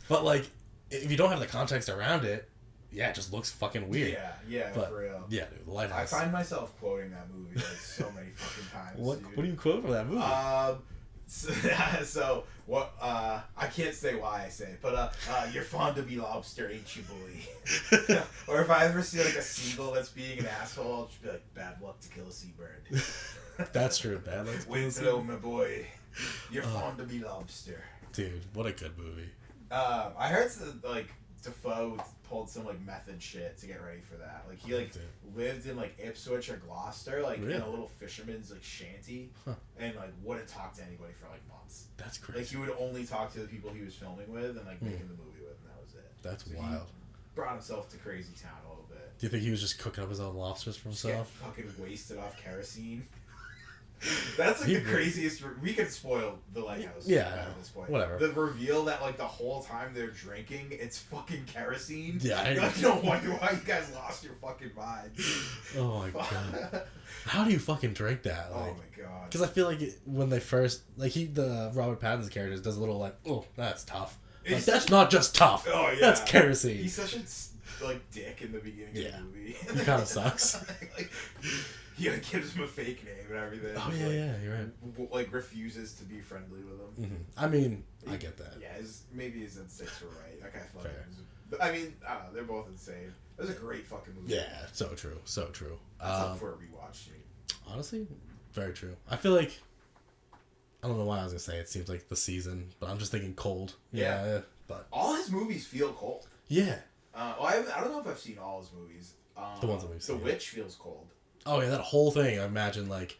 S1: But like, if you don't have the context around it, it just looks fucking weird.
S2: But, for real.
S1: Yeah, dude, The Lighthouse.
S2: I find myself quoting that movie like so many fucking times.
S1: What do you quote from that movie?
S2: So what? I can't say why I say it, but you're fond of me lobster, ain't you, boy? Or if I ever see like a seagull that's being an asshole, I'll just be like, bad luck to kill a seabird.
S1: That's true, bad luck.
S2: Winslow, my boy, you're fond of me lobster.
S1: Dude, what a good movie.
S2: I heard like Defoe pulled some like method shit to get ready for that. Like he like lived in like Ipswich or Gloucester, like in a little fisherman's like shanty, and like wouldn't talk to anybody for like months.
S1: That's crazy.
S2: Like he would only talk to the people he was filming with and like making the movie with, and that was it.
S1: That's
S2: so
S1: wild.
S2: He brought himself to crazy town a little bit.
S1: Do you think he was just cooking up his own lobsters for himself?
S2: Get fucking wasted off kerosene. That's like the craziest. We could spoil The Lighthouse. At this point.
S1: Whatever.
S2: The reveal that like the whole time they're drinking, it's fucking kerosene.
S1: Yeah.
S2: Like, no wonder why you guys lost your fucking minds.
S1: Oh my god. How do you fucking drink that? Like,
S2: oh my god.
S1: Because I feel like when they first the Robert Pattinson character does a little like, oh, that's tough. Like, that's not just tough. Oh yeah. That's kerosene.
S2: He's such a like dick in the beginning of the movie.
S1: He kind of sucks.
S2: He like gives him a fake name and everything.
S1: Oh yeah, you're right.
S2: Like refuses to be friendly with him.
S1: I mean, I get that.
S2: Yeah, maybe his instincts were right. That guy fucking. I mean, I don't know. They're both insane. It was a great fucking movie.
S1: Yeah, so true, so true.
S2: That's up for a rewatch.
S1: Honestly, very true. I feel like I don't know why I was gonna say it seems like the season, but I'm just thinking cold. Yeah, but
S2: all his movies feel cold.
S1: Yeah.
S2: Well, I don't know if I've seen all his movies.
S1: The ones that we've seen.
S2: The Witch feels cold.
S1: Oh yeah, that whole thing. I imagine like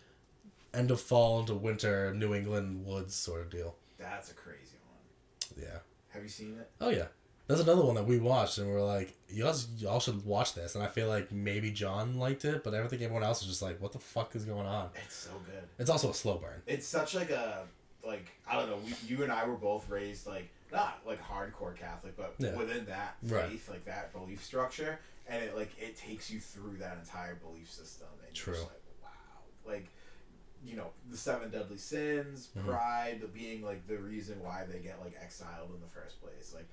S1: end of fall into winter, New England woods sort of deal.
S2: That's a crazy one.
S1: Yeah.
S2: Have you seen it?
S1: Oh yeah. There's another one that we watched and we're like, y'all should watch this. And I feel like maybe John liked it, but I think everyone else was just like, what the fuck is going on?
S2: It's so good.
S1: It's also a slow burn.
S2: It's such like a I don't know. You and I were both raised like not like hardcore Catholic, but within that faith, like that belief structure. And it takes you through that entire belief system. And you're just like, wow. Like, you know, the 7 deadly sins, pride, being like the reason why they get like exiled in the first place. Like,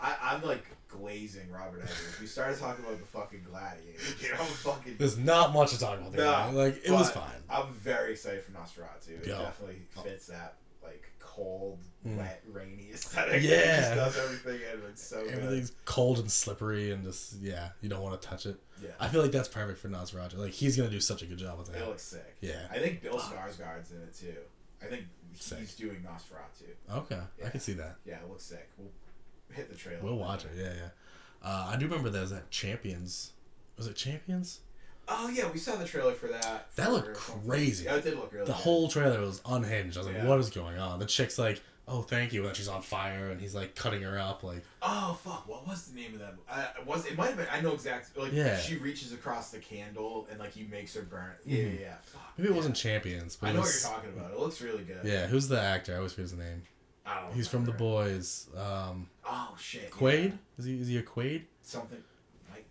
S2: I'm like glazing Robert Eggers. We started talking about the fucking Gladiator. You know, fucking.
S1: There's not much to talk about there. No, like, it was fine.
S2: I'm very excited for Nosferatu. It definitely fits that like cold, wet, rainy aesthetic.
S1: Yeah.
S2: It just does everything and it's so
S1: everything's
S2: good.
S1: Cold and slippery and just you don't want to touch it.
S2: Yeah.
S1: I feel like that's perfect for Nosferatu. Like he's gonna do such a good job with that.
S2: It looks sick.
S1: Yeah.
S2: I think Bill Skarsgård's in it too. I think he's doing Nosferatu.
S1: Okay. I can see that.
S2: Yeah, it looks sick. We'll hit the trailer.
S1: We'll watch it. Yeah, I do remember there was that Champions. Was it Champions?
S2: Oh yeah, we saw the trailer for that.
S1: That looked crazy.
S2: Yeah, it did look really
S1: The
S2: good.
S1: whole trailer was unhinged. I was like, what is going on? The chick's like, oh, thank you. And then she's on fire, and he's like cutting her up. Like,
S2: oh fuck, what was the name of that? It might have been. I know exactly. Like,
S1: yeah.
S2: She reaches across the candle, and like he makes her burn. Yeah. Fuck.
S1: Maybe it wasn't Champions. But
S2: I know what you're talking about. It looks really good.
S1: Yeah, who's the actor? I always forget his name.
S2: I don't know.
S1: He's from The Boys.
S2: Oh shit.
S1: Quaid?
S2: Yeah.
S1: Is he a Quaid?
S2: Something like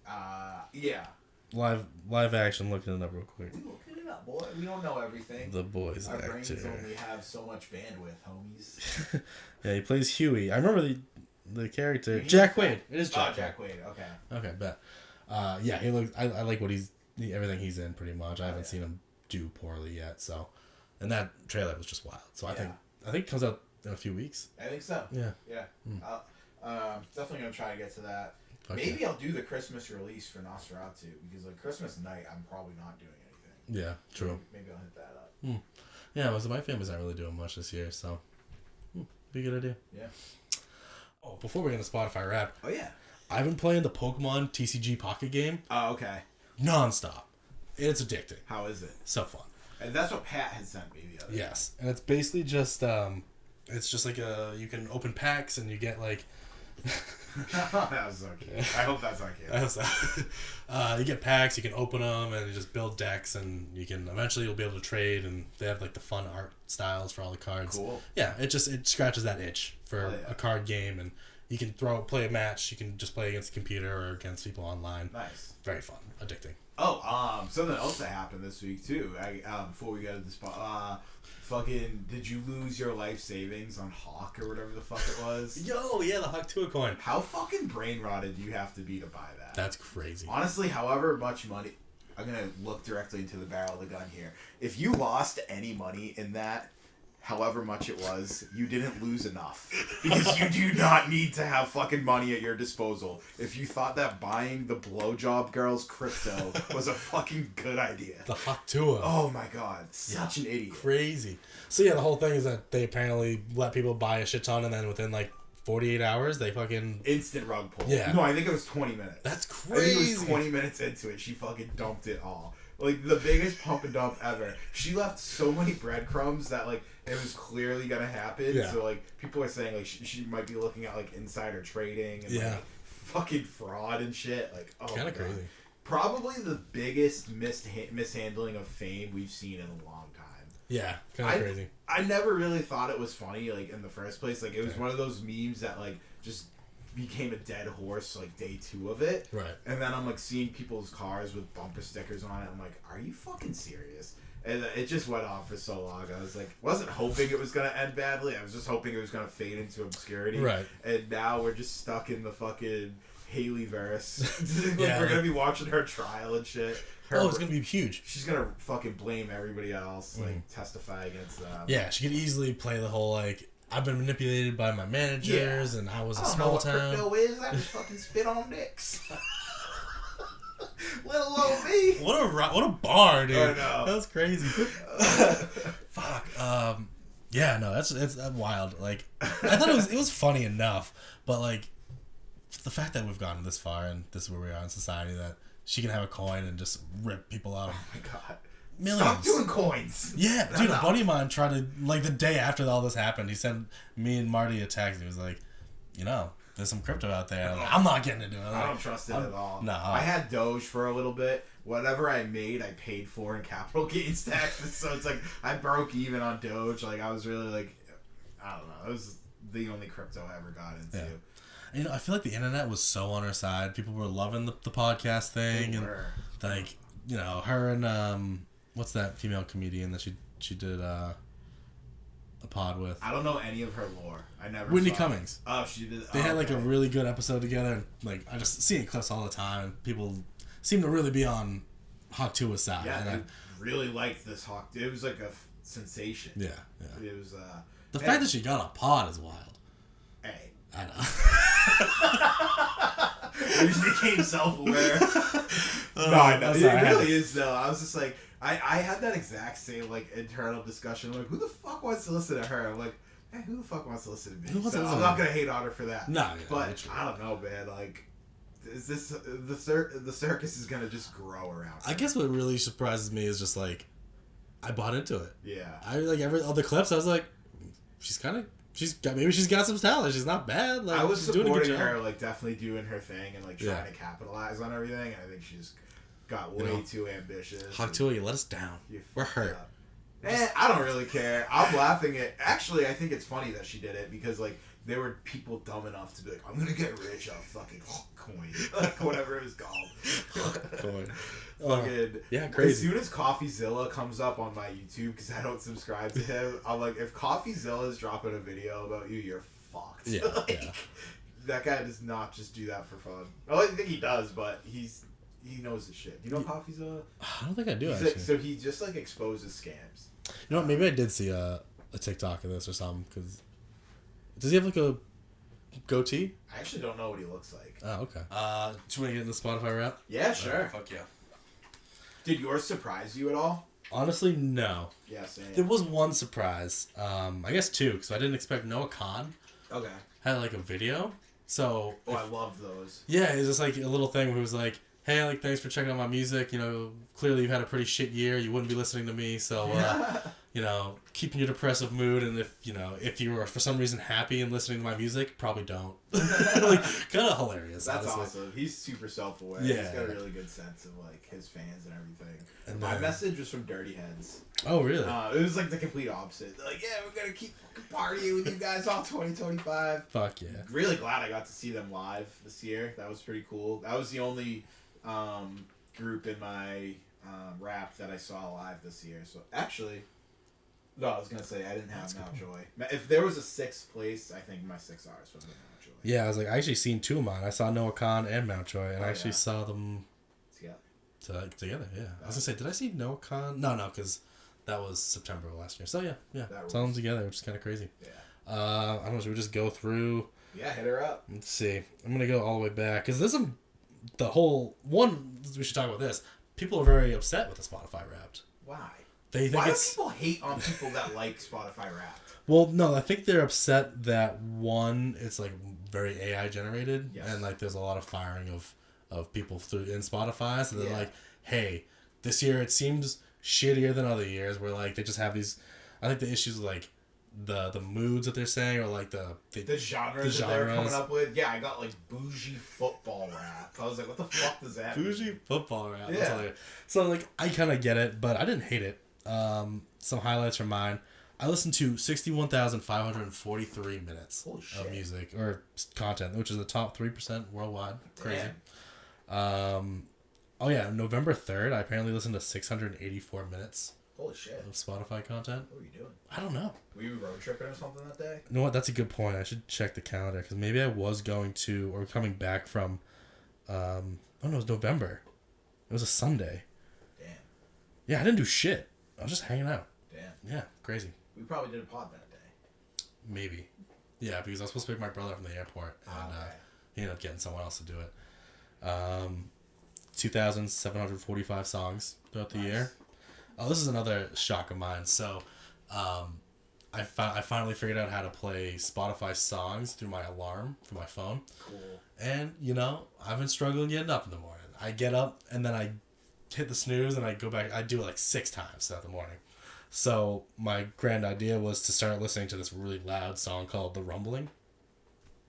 S2: yeah.
S1: Live action. Looking it up real quick.
S2: We looking it up, boy. We don't know everything.
S1: The Boys
S2: Our
S1: actor.
S2: brains only have so much bandwidth, homies.
S1: Yeah, he plays Huey. I remember the character Jack Quaid. It is Jack.
S2: Oh, Jack Quaid. Okay.
S1: Okay, bet. Yeah, he looks. I like what everything he's in pretty much. I haven't seen him do poorly yet. So, and that trailer was just wild. So I think it comes out in a few weeks.
S2: I think so.
S1: Yeah.
S2: Yeah. Definitely gonna try to get to that.
S1: Fuck
S2: Maybe
S1: yeah.
S2: I'll do the Christmas release for Nosferatu because like Christmas night I'm probably not doing anything.
S1: Yeah, true.
S2: Maybe I'll hit that up.
S1: Yeah, so my family's not really doing much this year, so be a good idea.
S2: Yeah.
S1: Oh, before we get into Spotify Wrapped.
S2: Oh yeah.
S1: I've been playing the Pokemon TCG Pocket game
S2: Oh okay.
S1: nonstop. It's addicting.
S2: How is it?
S1: So fun.
S2: And that's what Pat had sent me the other day.
S1: Yes, and it's basically just it's just like you can open packs and you get like.
S2: That was so cute. I hope that's not cute.
S1: You get packs, you can open them, and you just build decks, and you can eventually you'll be able to trade, and they have like the fun art styles for all the cards.
S2: Cool.
S1: Yeah, it scratches that itch for a card game, and you can play a match. You can just play against the computer or against people online.
S2: Nice.
S1: Very fun, addicting.
S2: Oh, something else that happened this week too. Before we go to the spot, fucking, did you lose your life savings on Hawk or whatever the fuck it was?
S1: Yo, yeah, the Hawk Tua coin.
S2: How fucking brain rotted do you have to be to buy that?
S1: That's crazy.
S2: Honestly, however much money, I'm gonna look directly into the barrel of the gun here. If you lost any money in that, however much it was, you didn't lose enough. Because you do not need to have fucking money at your disposal. If you thought that buying the blowjob girl's crypto was a fucking good idea.
S1: The Hawk Tua.
S2: Oh my god. Such an idiot.
S1: Crazy. So yeah, the whole thing is that they apparently let people buy a shit ton and then within like 48 hours they fucking...
S2: Instant rug pull.
S1: Yeah.
S2: No, I think it was 20 minutes.
S1: That's crazy.
S2: I think it was 20 minutes into it. She fucking dumped it all. Like, the biggest pump and dump ever. She left so many breadcrumbs that, like, it was clearly gonna happen.
S1: Yeah.
S2: So, like, people are saying, like, she might be looking at, like, insider trading and, like, fucking fraud and shit. Like, oh,
S1: kind of crazy.
S2: Probably the biggest mishandling of fame we've seen in a long time.
S1: Yeah, kind of crazy.
S2: I never really thought it was funny, like, in the first place. Like, it was one of those memes that, like, just became a dead horse, like, day 2 of it.
S1: Right.
S2: And then I'm, like, seeing people's cars with bumper stickers on it. I'm like, are you fucking serious? And it just went on for so long. I was like, wasn't hoping it was going to end badly. I was just hoping it was going to fade into obscurity.
S1: Right.
S2: And now we're just stuck in the fucking Haley-verse. Like,
S1: Yeah.
S2: we're going to be watching her trial and shit.
S1: It's going to be huge.
S2: She's going to fucking blame everybody else, like, testify against them.
S1: Yeah, she could easily play the whole, like, I've been manipulated by my managers and I was a small town.
S2: I don't know what crypto is. I just fucking spit on dicks. Let alone me.
S1: What a bar, dude.
S2: I know.
S1: That was crazy. Fuck. Yeah, no, that's wild. Like, I thought it was funny enough, but like, the fact that we've gotten this far and this is where we are in society, that she can have a coin and just rip people out of
S2: Oh my god.
S1: millions.
S2: Stop doing coins.
S1: Yeah, dude, a buddy of mine tried to, like, the day after all this happened, he sent me and Marty a text. He was like, you know, there's some crypto out there. I'm not getting into it.
S2: I don't trust it at all.
S1: No.
S2: I had Doge for a little bit. Whatever I made, I paid for in capital gains taxes. So it's like, I broke even on Doge. Like, I was really like, I don't know. It was the only crypto I ever got into.
S1: Yeah. You know, I feel like the internet was so on her side. People were loving the podcast thing.
S2: They
S1: and
S2: were.
S1: like, you know, her and what's that female comedian that she did a pod with?
S2: I don't know any of her lore. I never
S1: Whitney
S2: saw
S1: Cummings.
S2: It. Oh, she did.
S1: They had like a really good episode together. And, like, I just see clips all the time. And people seem to really be on Hawk Tua's side.
S2: Yeah,
S1: and
S2: I really liked this Hawk. It was like a sensation.
S1: Yeah.
S2: It was.
S1: The fact that she got a pod is wild.
S2: Hey.
S1: I
S2: know. She became self-aware. No, I know. It really is, though. I was just like, I had that exact same, like, internal discussion. I'm like, who the fuck wants to listen to her? I'm like, hey, who the fuck wants to listen to me? So I'm not going to hate on her for that.
S1: No,
S2: but I don't know, man. Like, is this the circus is gonna just grow around?
S1: I guess what really surprises me is just like, I bought into it.
S2: Yeah.
S1: I like every other clips. I was like, maybe she's got some talent. She's not bad. Like,
S2: I was
S1: she's doing a good
S2: supporting
S1: job.
S2: her, like definitely doing her thing and like trying to capitalize on everything. And I think she's got way too ambitious.
S1: Hawk Tuah, you let us down. We're hurt.
S2: I don't really care. I'm laughing at. Actually, I think it's funny that she did it because like there were people dumb enough to be like, I'm gonna get rich off fucking coin, like whatever it was called.
S1: Coin.
S2: Fucking
S1: yeah, crazy.
S2: As soon as CoffeeZilla comes up on my YouTube, because I don't subscribe to him, I'm like, if CoffeeZilla is dropping a video about you, you're fucked.
S1: Yeah,
S2: like, that guy does not just do that for fun. Well, I think he does, but he knows his shit. Do you know CoffeeZilla?
S1: I don't think I do.
S2: He's
S1: actually,
S2: like, so he just like exposes scams.
S1: you know what? Maybe I did see a TikTok of this or something. Cause does he have like a goatee?
S2: I actually don't know what he looks like.
S1: Oh, okay. Do you want to get into Spotify rap?
S2: Yeah, sure.
S1: Fuck yeah.
S2: Did yours surprise you at all?
S1: Honestly, no.
S2: Yeah, same.
S1: There was one surprise. I guess two, because I didn't expect Noah Khan
S2: Okay.
S1: had like a video. So.
S2: Oh, I love those.
S1: Yeah, it's just like a little thing where he was like, "Hey, like thanks for checking out my music. You know, clearly you've had a pretty shit year. You wouldn't be listening to me, so you know, keeping your depressive mood. And if you were for some reason happy and listening to my music, probably don't." Like, kind of hilarious.
S2: That's
S1: honestly.
S2: awesome. He's super self-aware.
S1: Yeah,
S2: He's got a really good sense of like his fans and everything.
S1: And
S2: my message was from Dirty Heads.
S1: Oh, really?
S2: It was like the complete opposite. They're like, yeah, we're gonna keep fucking partying with you guys all 2025.
S1: Fuck yeah.
S2: Really glad I got to see them live this year. That was pretty cool. That was the only group in my rap that I saw live this year. So actually, no, I was gonna say I didn't have Mountjoy. If there was a sixth place, I think my 6 hours would have been Mountjoy.
S1: Yeah, I was like, I actually seen two of mine. I saw Noah Khan and Mountjoy, and I actually saw them together. Yeah, I was gonna say, did I see Noah Khan? No, because that was September of last year. So yeah, saw them together, which is kind of crazy.
S2: Yeah.
S1: I don't know. Should we just go through?
S2: Yeah, hit her up.
S1: Let's see. I'm gonna go all the way back because this is the whole one. We should talk about this. People are very upset with the Spotify Wrapped.
S2: Why?
S1: They think
S2: Why do people hate on people that like Spotify Wrapped?
S1: Well, no, I think they're upset that one, it's like very AI generated, and like there's a lot of firing of people in Spotify. So they're like, hey, this year it seems shittier than other years. Where like they just have these. I think the issues with, like the moods that they're saying, or like the
S2: genres that they're coming up with. Yeah, I got like bougie football rap. I was like, what the fuck does that mean?
S1: Bougie football rap.
S2: Yeah.
S1: So like I kind of get it, but I didn't hate it. Some highlights from mine. I listened to 61,543 minutes of music or content, which is the top 3% worldwide. Crazy. Oh yeah, November 3rd, I apparently listened to 684 minutes.
S2: Holy shit.
S1: Of Spotify content.
S2: What were you doing?
S1: I don't know.
S2: Were you road tripping or something that day?
S1: You know what? That's a good point. I should check the calendar because maybe I was going to or coming back from. Oh no, it was November. It was a Sunday.
S2: Damn.
S1: Yeah, I didn't do shit. I was just hanging out.
S2: Damn.
S1: Yeah, crazy.
S2: We probably did a pod that day.
S1: Maybe. Yeah, because I was supposed to pick my brother from the airport, and he ended up getting someone else to do it. 2,745 songs throughout the year. Oh, this is another shock of mine. So, I finally figured out how to play Spotify songs through my alarm for my phone.
S2: Cool.
S1: And, I've been struggling getting up in the morning. I get up, and then I hit the snooze, and I go back. I do it like 6 times throughout the morning. So my grand idea was to start listening to this really loud song called The Rumbling.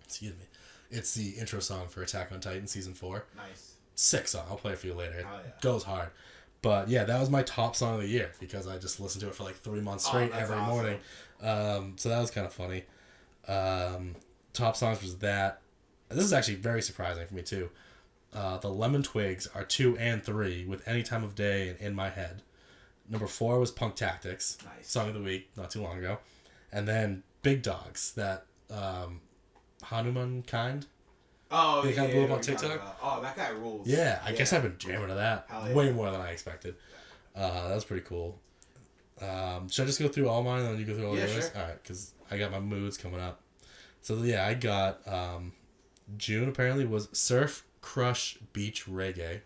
S1: Excuse me. It's the intro song for Attack on Titan Season 4.
S2: Nice.
S1: Sick song. I'll play it for you later.
S2: Oh, yeah.
S1: Goes hard. But yeah, that was my top song of the year because I just listened to it for like 3 months straight every morning. So that was kind of funny. Top songs was that. This is actually very surprising for me too. The Lemon Twigs are 2 and 3 with Any Time of Day and In My Head. Number 4 was Punk Tactics, Song of the Week, not too long ago. And then Big Dogs, that Hanuman kind.
S2: Oh,
S1: they kind of blew up on TikTok.
S2: Oh, that guy rules.
S1: Yeah, I guess I've been jamming to that way more than I expected. That was pretty cool. Should I just go through all mine and then you go through all yours?
S2: Sure.
S1: All right, because I got my moods coming up. So yeah, I got June apparently was Surf Crush Beach Reggae.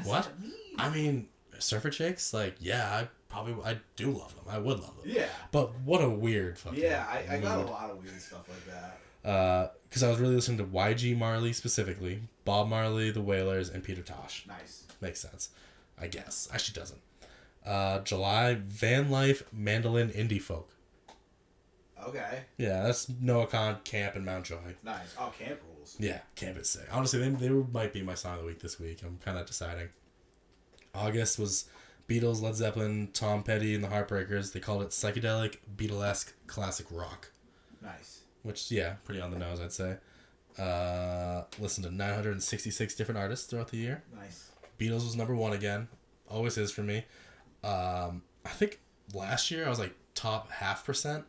S1: What?
S2: That mean?
S1: I mean, surfer chicks, like, yeah, I do love them. I would love them.
S2: Yeah.
S1: But what a weird fucking
S2: I got a lot of weird stuff like that.
S1: Because I was really listening to YG Marley specifically, Bob Marley, The Wailers, and Peter Tosh.
S2: Nice.
S1: Makes sense, I guess. Actually doesn't. July, Van Life, Mandolin, Indie Folk.
S2: Okay.
S1: Yeah, that's Noah Khan, Camp, and Mount Joy.
S2: Nice. Oh, Camp rules.
S1: Yeah, Camp is sick. Honestly, they might be my song of the week this week. I'm kind of deciding. August was Beatles, Led Zeppelin, Tom Petty, and the Heartbreakers. They called it psychedelic, Beatlesque, classic rock.
S2: Nice.
S1: Which, yeah, pretty on the nose, I'd say. Listened to 966 different artists throughout the year.
S2: Nice.
S1: Beatles was number one again. Always is for me. I think last year I was like top 0.5%.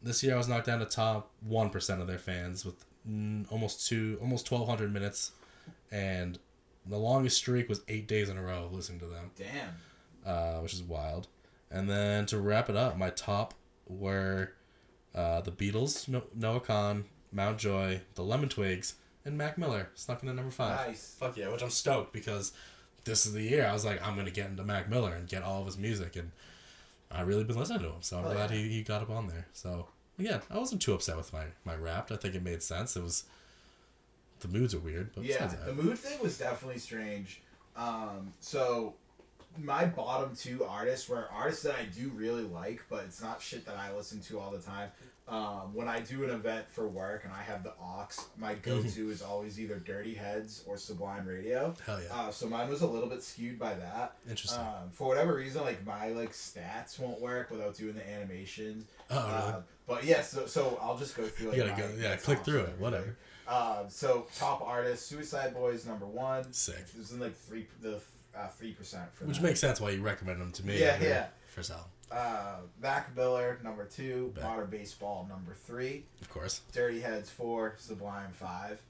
S1: This year I was knocked down to top 1% of their fans with almost 1,200 minutes, and the longest streak was 8 days in a row of listening to them.
S2: Damn.
S1: Which is wild. And then to wrap it up, my top were the Beatles, Noah Khan, Mount Joy, the Lemon Twigs, and Mac Miller snuck into number 5.
S2: Nice.
S1: Fuck yeah, which I'm stoked because this is the year I was like, I'm going to get into Mac Miller and get all of his music, and I've really been listening to him, so I'm glad he got up on there. So, yeah, I wasn't too upset with my Wrapped. I think it made sense. It was... The moods are weird, but
S2: yeah, the mood thing was definitely strange. So my bottom 2 artists were artists that I do really like, but it's not shit that I listen to all the time. When I do an event for work and I have the aux, my go-to is always either Dirty Heads or Sublime Radio.
S1: Hell yeah.
S2: So mine was a little bit skewed by that.
S1: Interesting.
S2: For whatever reason, like my stats won't work without doing the animations.
S1: Oh, really?
S2: But yeah, so I'll just go through.
S1: You gotta go. Yeah, click through it. Whatever.
S2: So top artist, Suicide Boys #1.
S1: Sick.
S2: It was in like 3% for
S1: which
S2: that.
S1: makes sense why you recommend them to me.
S2: Yeah.
S1: First album.
S2: Mac Miller #2, Modern Baseball #3,
S1: Of course.
S2: Dirty Heads 4, Sublime 5.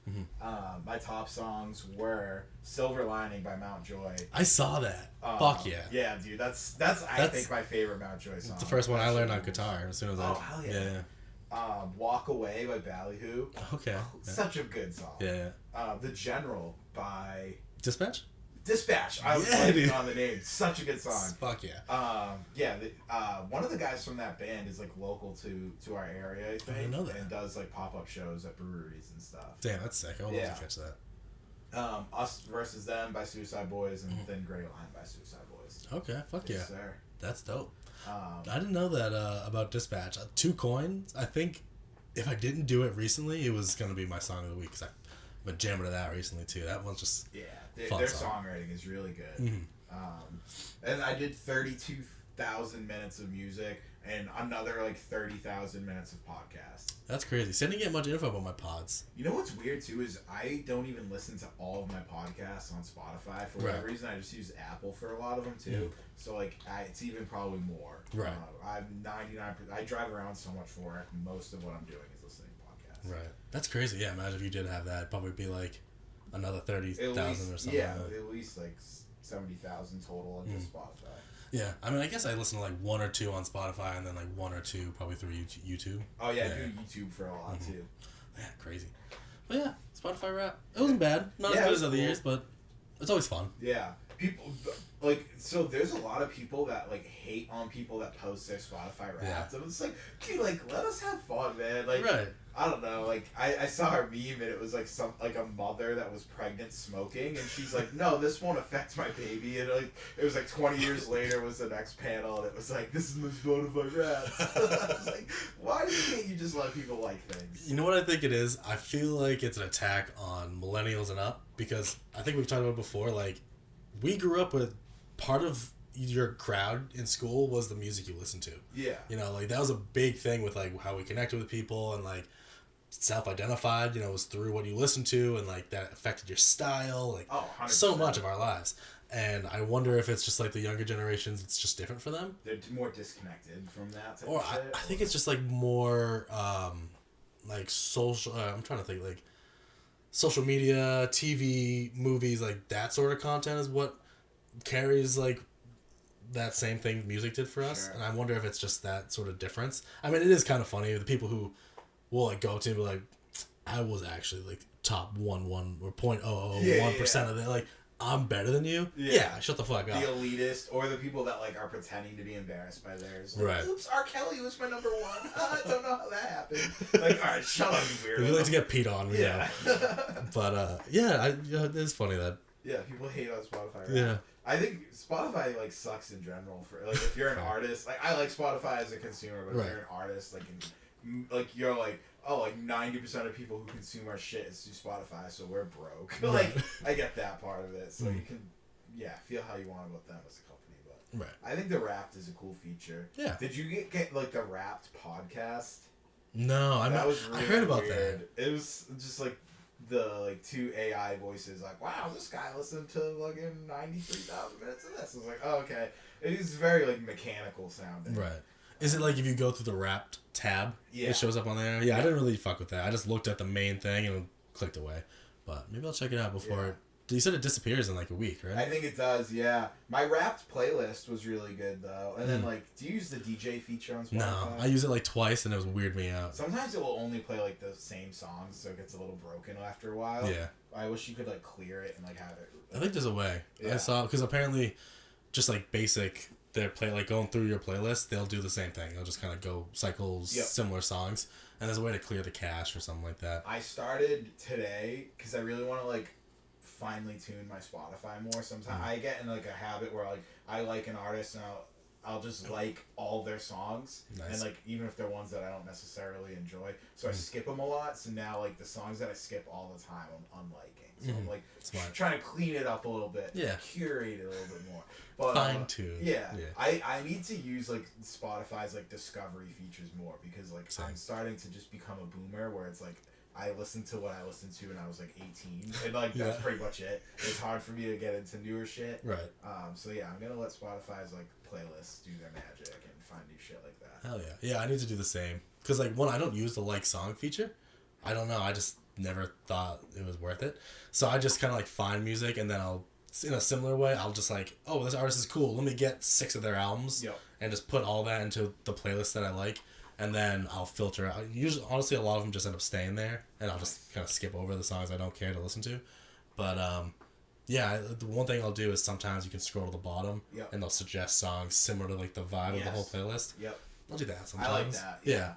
S2: My top songs were Silver Lining by Mount Joy.
S1: I saw that. Fuck yeah.
S2: Yeah, dude, that's I think my favorite Mount Joy song.
S1: It's the first one I learned on guitar as soon as
S2: hell yeah. Walk Away by Ballyhoo.
S1: Okay.
S2: Such a good song.
S1: Yeah.
S2: The General by
S1: Dispatch.
S2: I was blanking on the name. Such a good song.
S1: Fuck yeah.
S2: One of the guys from that band is like local to our area, I think.
S1: I didn't know that.
S2: And does like pop-up shows at breweries and stuff.
S1: Damn, that's sick. I would love to catch that.
S2: Us Versus Them by Suicide Boys and Thin Gray Line by Suicide Boys.
S1: Okay, fuck
S2: Yes,
S1: yeah.
S2: sir.
S1: That's dope. I didn't know that about Dispatch. 2 Coins, I think if I didn't do it recently, it was going to be my song of the week because I've been jamming to that recently too. That one's just
S2: their songwriting is really good. And I did 32,000 minutes of music and another like 30,000 minutes of podcasts.
S1: That's crazy. See, I didn't get much info about my pods.
S2: You know what's weird too is I don't even listen to all of my podcasts on Spotify for whatever reason. I just use Apple for a lot of them too. So like it's even probably more.
S1: Right.
S2: I'm 99%. I drive around so much for work. Most of what I'm doing is listening to podcasts.
S1: Right. That's crazy. Yeah. Imagine if you did have that. It'd probably be like another 30,000 or something.
S2: Yeah, at least like 70,000 total on just Spotify.
S1: Yeah, I mean, I guess I listen to like 1 or 2 on Spotify, and then like 1 or 2 probably through YouTube.
S2: Oh yeah, I do YouTube for a lot too.
S1: Yeah, crazy. But yeah, Spotify rap. It wasn't bad. Not as good as other years, but it's always fun.
S2: Yeah, people so there's a lot of people that like hate on people that post their Spotify raps, and it's like, okay, like let us have fun, man. Like,
S1: right.
S2: I don't know, like I saw her meme and it was like a mother that was pregnant smoking, and she's like, no, this won't affect my baby, and like it was like 20 years later was the next panel, and it was like, this is my Spotify raps. I was like, why can't you just let people like things?
S1: You know what I think it is? I feel like it's an attack on millennials and up, because I think we've talked about it before, like we grew up with part of your crowd in school was the music you listened to.
S2: Yeah.
S1: You know, like that was a big thing with like how we connected with people and like self-identified, you know, was through what you listened to, and like that affected your style, like
S2: 100%.
S1: So much of our lives. And I wonder if it's just like the younger generations, it's just different for them.
S2: They're more disconnected from that type
S1: or
S2: of shit.
S1: I think it's just like more like social, I'm trying to think, like social media, TV, movies, like that sort of content is what carries like that same thing music did for us. Sure. And I wonder if it's just that sort of difference. I mean, it is kind of funny, the people who will like go to and be like, I was actually like top 1 or 0.001% of it. Like, I'm better than you. Yeah, shut the fuck up.
S2: The elitist or the people that like are pretending to be embarrassed by theirs. Like,
S1: Right.
S2: Oops, R. Kelly was my number one. I don't know how that happened. Like, all right, shut up, you weirdo.
S1: We like to get peed on.
S2: Yeah.
S1: But it's funny that.
S2: Yeah, people hate on Spotify. Right?
S1: Yeah.
S2: I think Spotify like sucks in general for like if you're an artist. Like I like Spotify as a consumer, but if you're an artist, like you're like, oh, like 90% of people who consume our shit is through Spotify, so we're broke. Like I get that part of it, so you can feel how you want about them as a company, but I think the Wrapped is a cool feature. Yeah. Did you get like the Wrapped podcast?
S1: No, I heard about
S2: weird. That. It was just like the two AI voices, like, wow, this guy listened to like 93,000 minutes of this. I was like, oh, okay. It is very like mechanical sounding.
S1: Right. Is it like if you go through the Wrapped tab, it shows up on there? Yeah, I didn't really fuck with that. I just looked at the main thing and clicked away. But maybe I'll check it out before it. You said it disappears in like a week, right?
S2: I think it does, yeah. My Wrapped playlist was really good, though. And then, do you use the DJ feature on Spotify?
S1: No, I use it like twice and it was weird me out.
S2: Sometimes it will only play like the same songs, so it gets a little broken after a while. Yeah. I wish you could like clear it and like have it.
S1: I think there's a way. Yeah. I saw, because apparently just like basic, their going through your playlist, they'll do the same thing. They'll just kind of go cycles, similar songs. And there's a way to clear the cache or something like that.
S2: I started today because I really want to like finely tune my Spotify more. Sometimes I get in like a habit where like I like an artist and I'll just like all their songs, and like even if they're ones that I don't necessarily enjoy, so I skip them a lot. So now like the songs that I skip all the time I'm unliking. So I'm like trying to clean it up a little bit, curate it a little bit more, but
S1: fine tune.
S2: I need to use like Spotify's like discovery features more because like I'm starting to just become a boomer where it's like I listened to what I listened to when I was like 18, and like that's pretty much it. It's hard for me to get into newer shit. Right. So yeah, I'm gonna let Spotify's like playlists do their magic and find new shit like that.
S1: Hell yeah. Yeah, I need to do the same. Because like I don't use the like song feature. I don't know. I just never thought it was worth it. So I just kind of like find music and then I'll, in a similar way, I'll just like, oh, this artist is cool. Let me get 6 of their albums and just put all that into the playlist that I like. And then I'll filter out. Usually, honestly, a lot of them just end up staying there, and I'll just kind of skip over the songs I don't care to listen to. But yeah, the one thing I'll do is sometimes you can scroll to the bottom, and they'll suggest songs similar to like the vibe of the whole playlist. Yep. I'll do that sometimes.
S2: I like that.
S1: Yeah.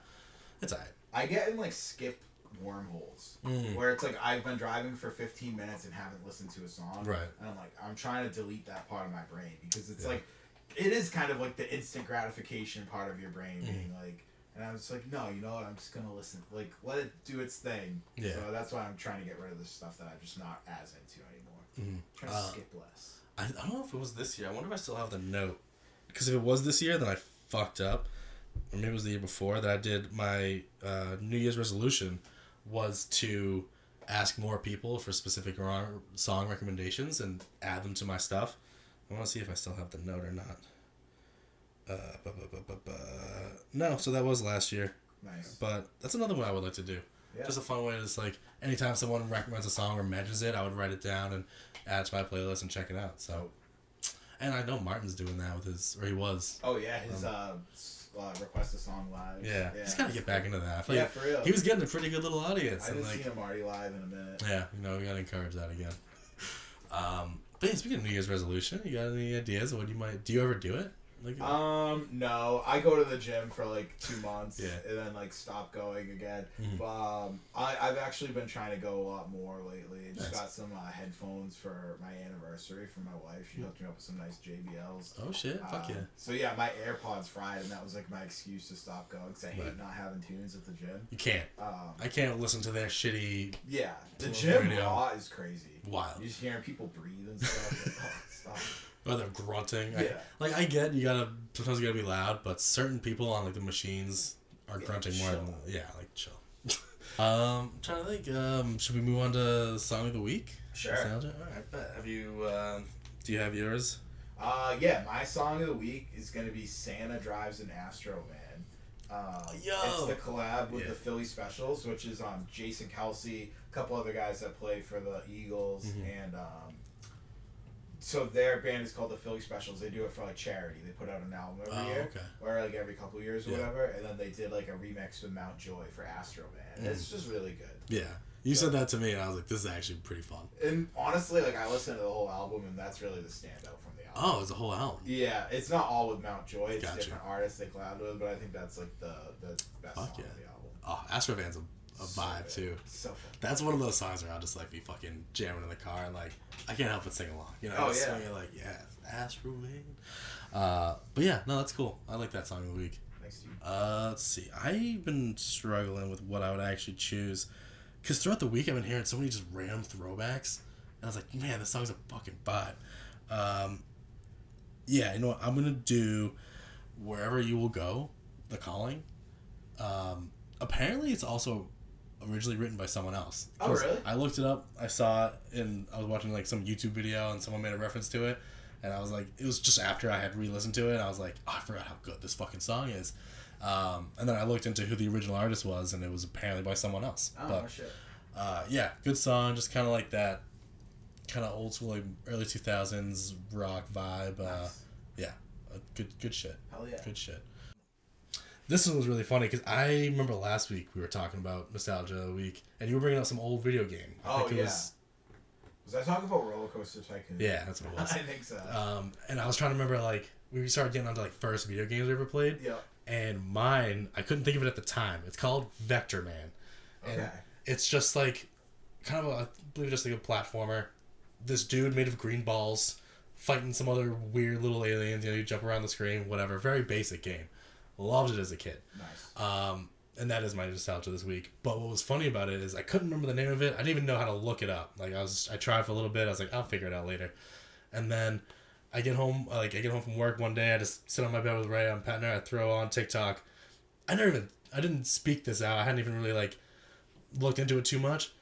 S1: It's alright.
S2: I get in like skip wormholes where it's like I've been driving for 15 minutes and haven't listened to a song, right? And I'm like, I'm trying to delete that part of my brain because it's like, it is kind of like the instant gratification part of your brain being like. And I was like, no, you know what? I'm just gonna listen. Like, let it do its thing. Yeah. So that's why I'm trying to get rid of the stuff that I'm just not as into anymore. Trying to skip less.
S1: I don't know if it was this year. I wonder if I still have the note. Because if it was this year, then I fucked up. Or maybe it was the year before that I did my New Year's resolution was to ask more people for specific song recommendations and add them to my stuff. I want to see if I still have the note or not. No, so that was last year. Nice. But that's another one I would like to do. Yeah. Just a fun way to just like, anytime someone recommends a song or mentions it, I would write it down and add it to my playlist and check it out. So, and I know Martin's doing that with his, or he was.
S2: Oh yeah, his request a song live.
S1: Yeah, he's gotta get back into that. Like, for real. He was getting a pretty good little audience.
S2: I haven't seen him already live in a minute.
S1: Yeah, we gotta encourage that again. But yeah, speaking of New Year's resolution, you got any ideas of what you might? Do you ever do it?
S2: Like, no, I go to the gym for like 2 months and then like stop going again. But I've actually been trying to go a lot more lately. I just got some headphones for my anniversary from my wife. She hooked me up with some nice JBLs.
S1: Oh shit, fuck yeah.
S2: So yeah, my AirPods fried, and that was like my excuse to stop going because I hate not having tunes at the gym.
S1: You can't. I can't listen to their shitty.
S2: Yeah, the gym raw is crazy.
S1: Wild.
S2: You're just hearing people breathe and stuff. Like, oh, stop.
S1: Or they're grunting. Yeah. I get sometimes you gotta be loud, but certain people on like the machines are grunting more than chill. I'm trying to think. Should we move on to song of the week?
S2: Sure.
S1: Nostalgia? Alright, bet. Have you do you have yours?
S2: Yeah, my song of the week is gonna be Santa Drives an Astro Van. It's the collab with the Philly Specials, which is Jason Kelsey, a couple other guys that play for the Eagles, and so their band is called the Philly Specials. They do it for like charity. They put out an album every year, or like every couple of years or whatever. And then they did like a remix with Mount Joy for Astro Man. It's just really good.
S1: Yeah, You said that to me, and I was like, this is actually pretty fun.
S2: And honestly, like, I listened to the whole album, and that's really the standout from the album.
S1: Oh, it's a whole album.
S2: Yeah, it's not all with Mount Joy. It's
S1: Gotcha.
S2: different artists they collabed with, but I think that's, like, the best song of the album.
S1: Oh, Astrovan's a vibe, too.
S2: So fun.
S1: That's one of those songs where I'll just, like, be fucking jamming in the car, and, like, I can't help but sing along. You know,
S2: Oh,
S1: just
S2: yeah.
S1: swinging, like, yes, Astrovan. But yeah, no, that's cool. I like that song of the week.
S2: Thanks, dude.
S1: Let's see. I've been struggling with what I would actually choose. Because throughout the week, I've been hearing so many just random throwbacks. And I was like, man, this song's a fucking vibe. Yeah, you know what? I'm going to do Wherever You Will Go, The Calling. Apparently, it's also originally written by someone else.
S2: Oh, really?
S1: I looked it up. I saw it, and I was watching like some YouTube video, and someone made a reference to it. And I was like, it was just after I had re-listened to it, and I was like, oh, I forgot how good this fucking song is. And then I looked into who the original artist was, and it was apparently by someone else.
S2: Oh,
S1: but,
S2: shit.
S1: Yeah, good song, just kind of like that, kind of old school, like early 2000s rock vibe.
S2: Nice.
S1: Yeah, good shit.
S2: Hell yeah.
S1: Good shit. This one was really funny because I remember last week we were talking about Nostalgia of the Week, and you were bringing up some old video game.
S2: I think was I talking about Roller Coaster Tycoon?
S1: Yeah, that's what it was.
S2: I think so.
S1: And I was trying to remember, like, we started getting onto, like, first video games we ever played.
S2: Yeah.
S1: And mine, I couldn't think of it at the time. It's called Vector Man. And
S2: Okay.
S1: it's just, like, kind of, I believe just like a platformer. This dude made of green balls fighting some other weird little aliens. You know, you jump around the screen, whatever. Very basic game. Loved it as a kid.
S2: Nice.
S1: And that is my nostalgia this week. But what was funny about it is I couldn't remember the name of it. I didn't even know how to look it up. Like, I tried for a little bit. I was like, I'll figure it out later. And then I get home from work one day. I just sit on my bed with Ray. I'm petting her. I throw on TikTok. I didn't speak this out. I hadn't even really, like, looked into it too much.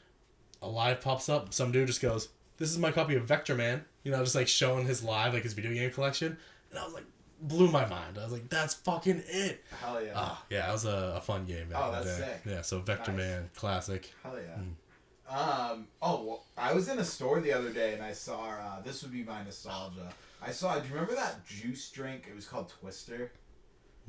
S1: A live pops up. Some dude just goes, this is my copy of Vector Man. You know, just, like, showing his live, like, his video game collection. And I was like, blew my mind. I was like, that's fucking it.
S2: Hell yeah.
S1: Yeah, it was a fun game back
S2: Oh,
S1: in the
S2: that's
S1: day.
S2: sick.
S1: Yeah, so Vector
S2: Nice.
S1: Man, classic.
S2: Hell yeah. Well, I was in a store the other day and I saw, this would be my nostalgia. Do you remember that juice drink? It was called Twister.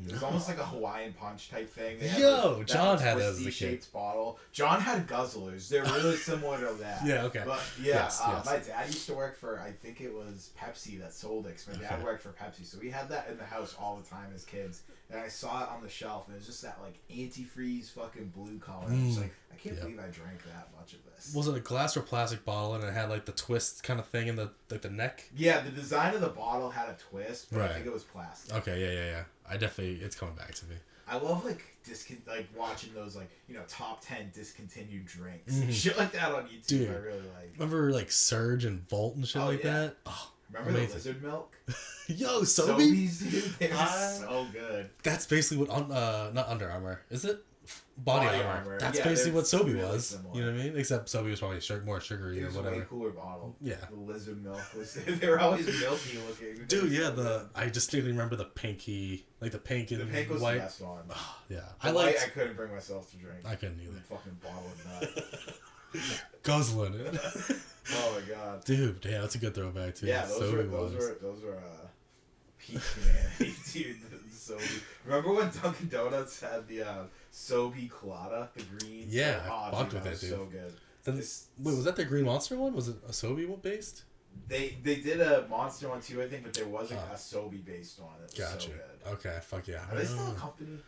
S2: It was almost like a Hawaiian Punch type thing. They had that
S1: John had that as a kid.
S2: shaped bottle. John had Guzzlers. They're really similar to that.
S1: Yeah, okay.
S2: But yeah,
S1: Yes.
S2: my dad used to work for, I think it was Pepsi that sold it. 'Cause my dad worked for Pepsi, so we had that in the house all the time as kids. And I saw it on the shelf, and it was just that like antifreeze fucking blue color. I was like, I can't believe I drank that much of this.
S1: Was it a glass or plastic bottle and it had like the twist kind of thing in the neck?
S2: Yeah, the design of the bottle had a twist, but
S1: Right.
S2: I think it was plastic.
S1: Okay, yeah. it's coming back to me.
S2: I love like watching those like, you know, top 10 discontinued drinks and shit like that on YouTube.
S1: Dude,
S2: I really like.
S1: Remember like Surge and Volt and shit like
S2: yeah.
S1: that? Oh,
S2: Remember
S1: amazing.
S2: the lizard milk?
S1: Yo, Sobe?
S2: Sobeys, dude, they were so good.
S1: That's basically what not Under Armour, is it? Body Armor. That's
S2: Yeah,
S1: basically what Sobe
S2: really
S1: was.
S2: similar.
S1: You know what I mean? Except Sobe was probably more sugary
S2: It
S1: or
S2: was a
S1: whatever.
S2: way cooler bottle.
S1: Yeah.
S2: The lizard milk was. They were always milky looking.
S1: Dude, yeah, I distinctly remember the pinky, like the pink and
S2: The pink was
S1: white.
S2: the best one.
S1: Yeah,
S2: The white I couldn't bring myself to drink.
S1: I couldn't either.
S2: Fucking bottle of nut.
S1: Guzzling it.
S2: Oh my god.
S1: Dude, yeah, that's a good throwback too.
S2: Yeah, those were peak humanity, dude. So remember when Dunkin' Donuts had the Sobe Colada, the green?
S1: Yeah,
S2: oh,
S1: I fucked
S2: dude,
S1: with that, dude.
S2: So good.
S1: Then, wait, was that the Green Monster one? Was it a Sobe based?
S2: They did a Monster one too, I think, but there wasn't a Sobe based one. It was
S1: Gotcha.
S2: so good.
S1: Okay, fuck yeah.
S2: Are they still a company?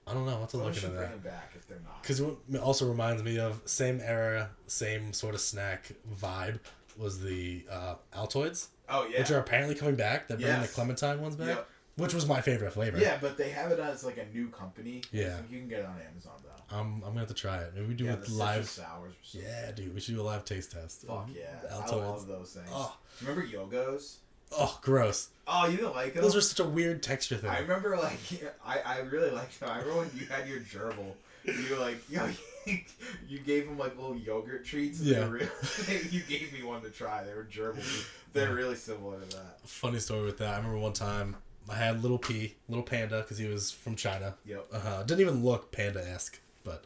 S1: I don't know. I'll have to look into
S2: Bring
S1: that.
S2: them back if they're not.
S1: Because it also reminds me of same era, same sort of snack vibe was the Altoids.
S2: Oh yeah.
S1: Which are apparently coming back. They're bringing the
S2: Yes.
S1: Clementine ones back.
S2: Yep.
S1: Which was my favorite flavor.
S2: Yeah, but they have it as like a new company.
S1: Yeah.
S2: I think you can get it on Amazon though.
S1: I'm gonna have to try it. Maybe we do
S2: Yeah,
S1: a
S2: the
S1: live.
S2: citrus sours. Or something.
S1: Yeah, dude, we should do a live taste test.
S2: Fuck yeah.
S1: Altoids.
S2: I love those things.
S1: Oh.
S2: Do you remember Yogos?
S1: Oh, gross.
S2: Oh, you didn't like them?
S1: Those are such a weird texture thing.
S2: I remember like I really liked them. I remember when you had your gerbil. You were like, yo, you gave them like little yogurt treats. And
S1: Yeah.
S2: you gave me one to try. They were gerbils. They're really similar to that.
S1: Funny story with that. I remember one time I had little panda, because he was from China.
S2: Yep.
S1: Didn't even look panda-esque, but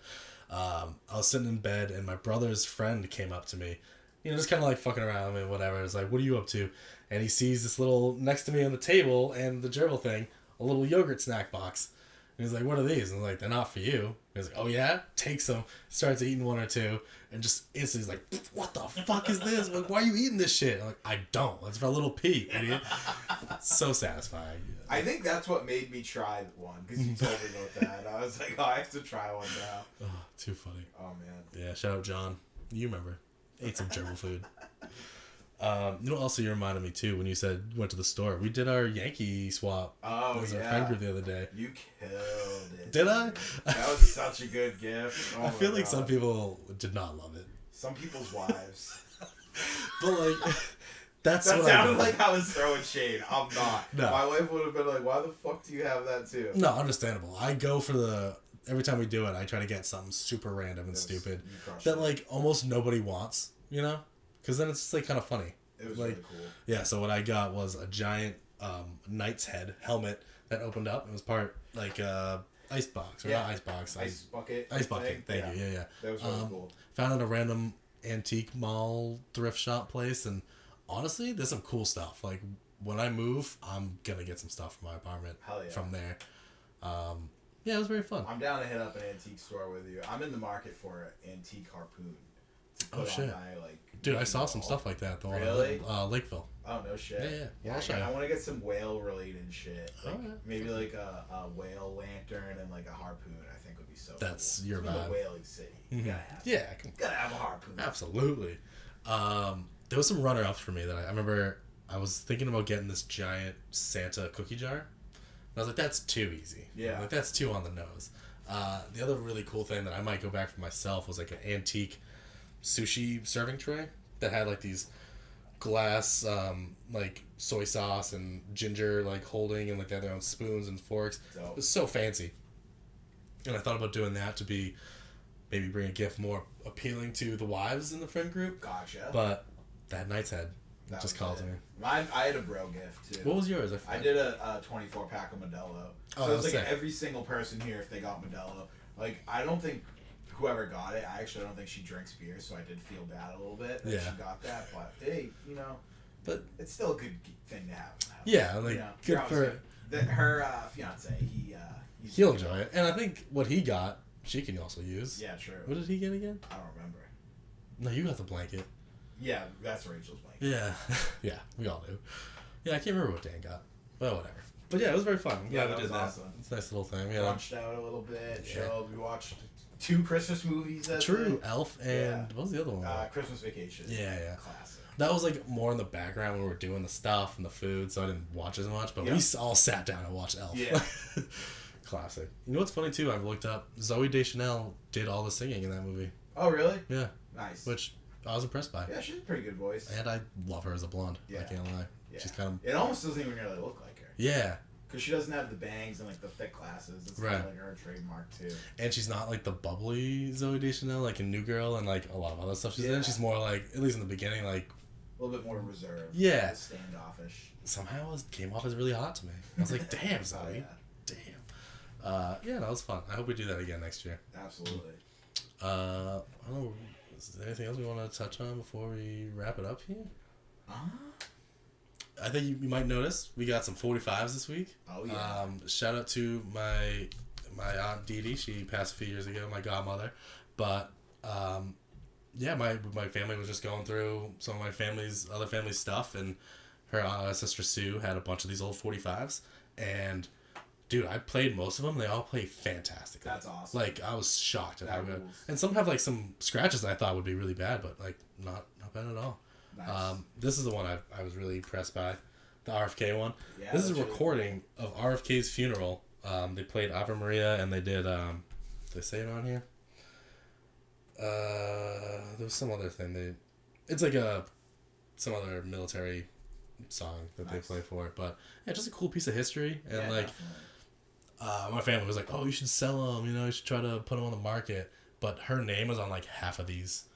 S1: I was sitting in bed and my brother's friend came up to me, you know, just kind of like fucking around with me, whatever. It's like, what are you up to? And he sees this little next to me on the table and the gerbil thing, a little yogurt snack box. And he's like, what are these? And I'm like, they're not for you. He's like, oh yeah? Takes them, starts eating one or two, and just instantly he's like, what the fuck is this? Like, why are you eating this shit? I'm like, I don't. That's for little Pete, idiot. So satisfying.
S2: I think that's what made me try one, because you told me about that. I was like, oh, I have to try one now.
S1: Oh, too funny.
S2: Oh, man.
S1: Yeah, shout out John. You remember. Ate some gerbil food. You know, also you reminded me too when you said you went to the store. We did our Yankee swap.
S2: Oh,
S1: as
S2: yeah.
S1: our friend group the other day.
S2: You killed it.
S1: Did I?
S2: That was such a good gift. Oh
S1: I feel like
S2: God.
S1: some people did not love it.
S2: Some people's wives.
S1: But like, that's
S2: That
S1: what
S2: sounded
S1: I
S2: like I was throwing shade. I'm not.
S1: No.
S2: My wife would have been like, why the fuck do you have that too?
S1: No, understandable. I go for the every time we do it. I try to get something super random and stupid that like almost nobody wants. You know, because then it's just like kind of funny.
S2: It was
S1: like,
S2: really cool.
S1: Yeah, so what I got was a giant knight's head helmet that opened up. It was part like ice box or not ice box.
S2: Ice bucket.
S1: Ice bucket. Thank you. Yeah.
S2: That was really cool.
S1: Found it at a random antique mall thrift shop place, and honestly, there's some cool stuff. Like when I move, I'm gonna get some stuff from my apartment.
S2: Hell yeah.
S1: From there. Yeah, it was very fun.
S2: I'm down to hit up an antique store with you. I'm in the market for an antique harpoon.
S1: Oh shit!
S2: My, like,
S1: dude, I saw some stuff like that. The
S2: really?
S1: one Lakeville.
S2: Oh no shit!
S1: Yeah.
S2: I want to get some whale related shit. Like, maybe
S1: okay.
S2: like a whale lantern and like a harpoon. I think would be so.
S1: That's
S2: cool.
S1: your
S2: It's
S1: vibe.
S2: a whaling city.
S1: Mm-hmm.
S2: Gotta have a harpoon.
S1: Absolutely. There was some runner ups for me that I remember. I was thinking about getting this giant Santa cookie jar. And I was like, that's too easy.
S2: Yeah.
S1: Like that's too on the nose. The other really cool thing that I might go back for myself was like an antique sushi serving tray that had like these glass like soy sauce and ginger like holding and like they had their own spoons and forks.
S2: Dope.
S1: It was so fancy. And I thought about doing that to be maybe bring a gift more appealing to the wives in the friend group.
S2: Gotcha.
S1: But that knight's head just called to me.
S2: I had a bro gift too.
S1: What was yours?
S2: I did a 24 pack of Modelo. So it was like every single person here if they got Modelo. Like I don't think whoever got it, I actually don't think she drinks beer, so I did feel bad a little bit that she got that. But hey, you know,
S1: but
S2: it's still a good thing to have.
S1: Yeah, like good for
S2: her fiance.
S1: He'll enjoy it, and I think what he got, she can also use.
S2: Yeah, true.
S1: What did he get again?
S2: I don't remember.
S1: No, you got the blanket.
S2: Yeah, that's Rachel's blanket.
S1: Yeah, yeah, we all do. Yeah, I can't remember what Dan got. Well, whatever. But yeah, it was very fun.
S2: Yeah,
S1: we
S2: that
S1: did
S2: was awesome.
S1: It's a nice little thing. We
S2: Watched out a little bit. Chilled. We watched 2 Christmas movies.
S1: True, Elf and what was the other one?
S2: Christmas Vacation.
S1: Yeah.
S2: Classic.
S1: That was like more in the background when we were doing the stuff and the food, so I didn't watch as much. But we all sat down and watched Elf.
S2: Yeah.
S1: Classic. You know what's funny too? I've looked up. Zoe Deschanel did all the singing in that movie.
S2: Oh really?
S1: Yeah.
S2: Nice.
S1: Which I was impressed by.
S2: Yeah, she's a pretty good voice.
S1: And I love her as a blonde.
S2: Yeah.
S1: I can't lie.
S2: Yeah.
S1: She's kind of.
S2: It almost doesn't even really look like her.
S1: Yeah.
S2: Because she doesn't have the bangs and like the thick glasses. It's kind of like her trademark too.
S1: And she's not like the bubbly Zoe Deschanel like in New Girl and like a lot of other stuff she's in. She's more like, at least in the beginning, like
S2: a little bit more reserved.
S1: Yeah.
S2: Standoffish.
S1: Somehow it came off as really hot to me. I was like, damn, Zoe.
S2: Oh, yeah.
S1: Damn. Yeah, that was fun. I hope we do that again next year.
S2: Absolutely.
S1: I don't know. Is there anything else we want to touch on before we wrap it up here? I think you might notice we got some 45s this week.
S2: Oh yeah.
S1: Shout out to my aunt Dee Dee. She passed a few years ago. My godmother, but yeah, my family was just going through some of my other family's stuff, and her sister Sue had a bunch of these old 45s, and dude, I played most of them. They all play fantastic.
S2: That's awesome.
S1: Like I was shocked at how good. And some have like some scratches that I thought would be really bad, but like not bad at all. Nice. This is the one I was really impressed by, the RFK one. Yeah, this is a recording of RFK's funeral. They played Ave Maria and they did. Did they say it on here? There was some other thing. It's like some other military song that they play for it, but yeah, just a cool piece of history. And like, my family was like, "Oh, you should sell them. You know, you should try to put them on the market." But her name was on like half of these,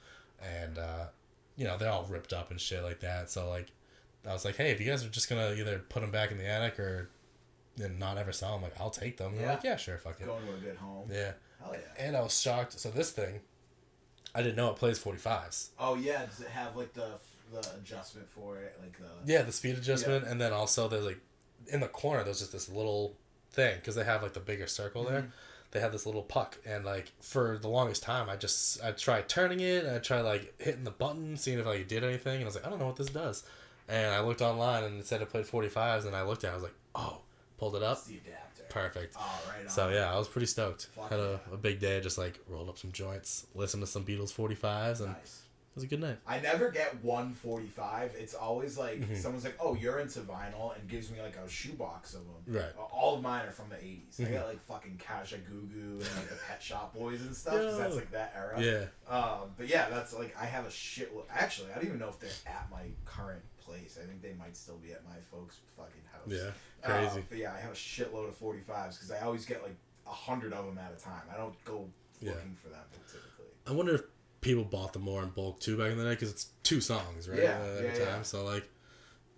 S1: and you know, they're all ripped up and shit like that. So like, I was like, "Hey, if you guys are just gonna either put them back in the attic or and not ever sell them, like I'll take them." And they're like, "Yeah, sure, fuck it."
S2: Going to a good home.
S1: Yeah.
S2: Hell yeah.
S1: And I was shocked. So this thing, I didn't know it plays 45s.
S2: Oh yeah, does it have like the adjustment for it, like the?
S1: Yeah, the speed adjustment, and then also there's like in the corner there's just this little thing because they have like the bigger circle there. They had this little puck, and like for the longest time, I tried turning it, and I tried like hitting the button, seeing if I did anything, and I was like, I don't know what this does. And I looked online, and it said it played 45s, and I looked at it, I was like, oh, pulled it up.
S2: It's the adapter.
S1: Perfect.
S2: Oh, right on.
S1: So yeah, I was pretty stoked.
S2: Fuck
S1: Had a big day, just like rolled up some joints, listened to some Beatles 45s, and
S2: Nice.
S1: it was a good night.
S2: I never get 145. It's always like someone's like, "Oh, you're into vinyl," and gives me like a shoebox of them.
S1: Right.
S2: All of mine are from the 80s. I got like fucking Kaja Gugu and like the Pet Shop Boys and stuff because that's like that era.
S1: Yeah.
S2: But yeah, that's like I have a shitload. Actually, I don't even know if they're at my current place. I think they might still be at my folks' fucking house.
S1: Yeah. Crazy.
S2: But yeah, I have a shitload of 45s because I always get like 100 of them at a time. I don't go looking for them typically.
S1: I wonder if people bought them more in bulk too back in the day because it's 2 songs, right? At a time. So like,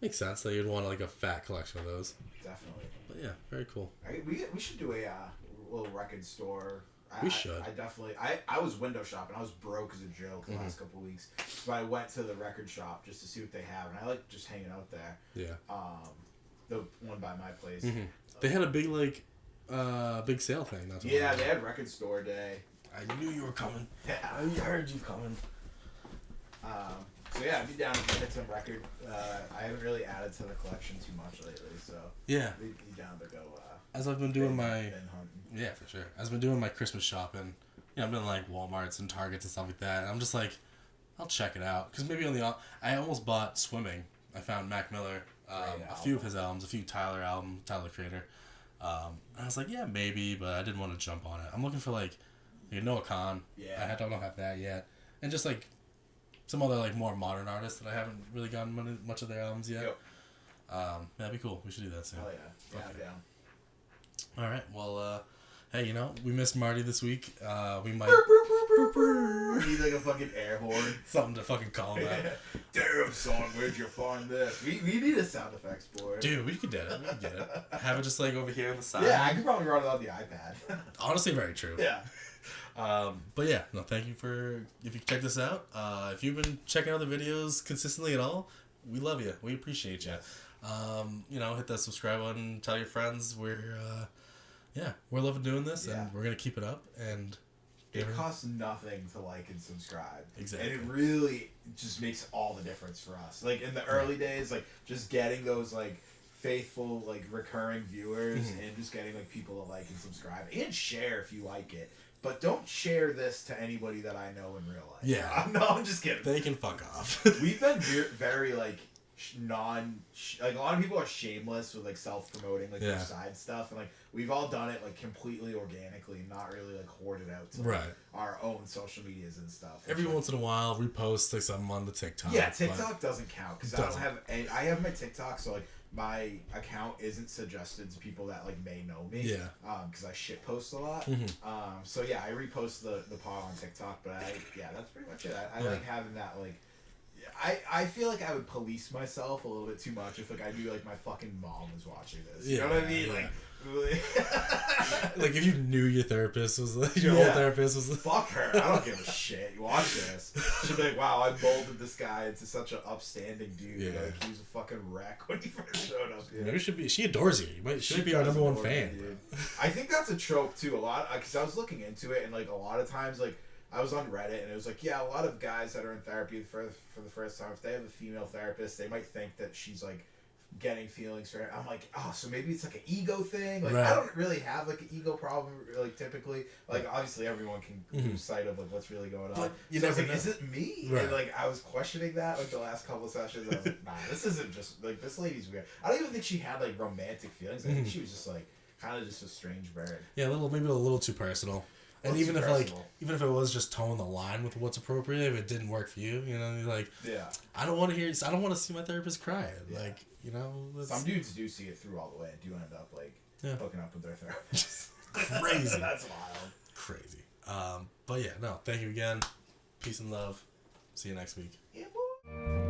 S1: makes sense that you'd want like a fat collection of those.
S2: Definitely.
S1: But yeah, very cool.
S2: We should do a little record store.
S1: We should.
S2: I definitely. I was window shopping. I was broke as a joke the last couple of weeks, but I went to the record shop just to see what they have, and I like just hanging out there.
S1: Yeah.
S2: The one by my place.
S1: They had a big like, big sale thing. That's what
S2: they had record store day.
S1: I knew you were coming.
S2: Yeah.
S1: I heard you coming.
S2: So yeah, I'd be down to get some record. I haven't really added to the collection too much lately, so
S1: yeah,
S2: be down to go.
S1: As I've been doing my
S2: hunting.
S1: yeah, for sure. As I've been doing my Christmas shopping, you know, I've been like Walmarts and Targets and stuff like that. And I'm just like, I'll check it out because maybe I almost bought Swimming. I found Mac Miller, a few of his albums, a few Tyler Creator. And I was like, yeah, maybe, but I didn't want to jump on it. I'm looking for like Noah Khan.
S2: Yeah.
S1: I don't have that yet, and just like some other like more modern artists that I haven't really gotten much of their albums yet.
S2: Yep.
S1: That'd be cool. We should do that soon.
S2: Oh yeah. Yeah,
S1: okay.
S2: down.
S1: All right. Well, hey, we missed Marty this week. We might
S2: need like a fucking air horn.
S1: Something to fucking call him out.
S2: Damn, son, where'd you find this? We need a sound effects board.
S1: Dude, we could get it. We could get it. Have it just like over here on the side.
S2: Yeah, I could probably run it on the iPad.
S1: Honestly, very true.
S2: Yeah.
S1: But yeah, no, thank you if you check this out. If you've been checking out the videos consistently at all, we love you. We appreciate you. Hit that subscribe button, tell your friends. We're loving doing this, and we're gonna keep it up. And
S2: it costs nothing to like and subscribe.
S1: Exactly.
S2: And it really just makes all the difference for us. Like in the early days, like just getting those like faithful like recurring viewers and just getting like people to like and subscribe and share if you like it. But don't share this to anybody that I know in real life.
S1: Yeah.
S2: No, I'm just kidding.
S1: They can fuck off.
S2: We've been very like like a lot of people are shameless with like self-promoting like their side stuff, and like we've all done it like completely organically, not really like hoarded out to like, our own social medias and stuff.
S1: Every once in a while, repost like something on the TikTok.
S2: Yeah, TikTok doesn't count because I don't have I have my TikTok, so like my account isn't suggested to people that like may know me.
S1: Yeah.
S2: Because I shit post a lot. So yeah, I repost the pod on TikTok, but that's pretty much it. I like having that like. I feel like I would police myself a little bit too much if like I knew like my fucking mom was watching this. You know what I mean?
S1: Yeah.
S2: Like
S1: like if you knew your therapist was like your old therapist was like,
S2: fuck her. I don't give a shit. You watch this. She'll be like, wow, I molded this guy into such an upstanding dude.
S1: Yeah.
S2: Like he was a fucking wreck when he first showed up. Yeah.
S1: Maybe she adores you. She might be our number one fan.
S2: Dude. I think that's a trope too. A lot because I was looking into it and like a lot of times like. I was on Reddit and it was like, yeah, a lot of guys that are in therapy for the first time, if they have a female therapist, they might think that she's like getting feelings for her. I'm like, oh, so maybe it's like an ego thing. Like I don't really have like an ego problem like typically. Like obviously everyone can lose sight of like what's really going on. But
S1: you
S2: so I was
S1: never
S2: like,
S1: know.
S2: is it me?
S1: Right.
S2: And like I was questioning that like the last couple of sessions. I was like, nah, this isn't just like this lady's weird. I don't even think she had like romantic feelings. I think she was just like kind of just a strange bird.
S1: Yeah, maybe a little too personal. And even if it was just towing the line with what's appropriate, if it didn't work for you, you're like, I don't want to see my therapist crying. Yeah. Like,
S2: some dudes do see it through all the way and do end up like hooking up with their therapist.
S1: Crazy.
S2: That's wild.
S1: Crazy. But yeah, no, thank you again. Peace and love. See you next week.
S2: Yeah, boy.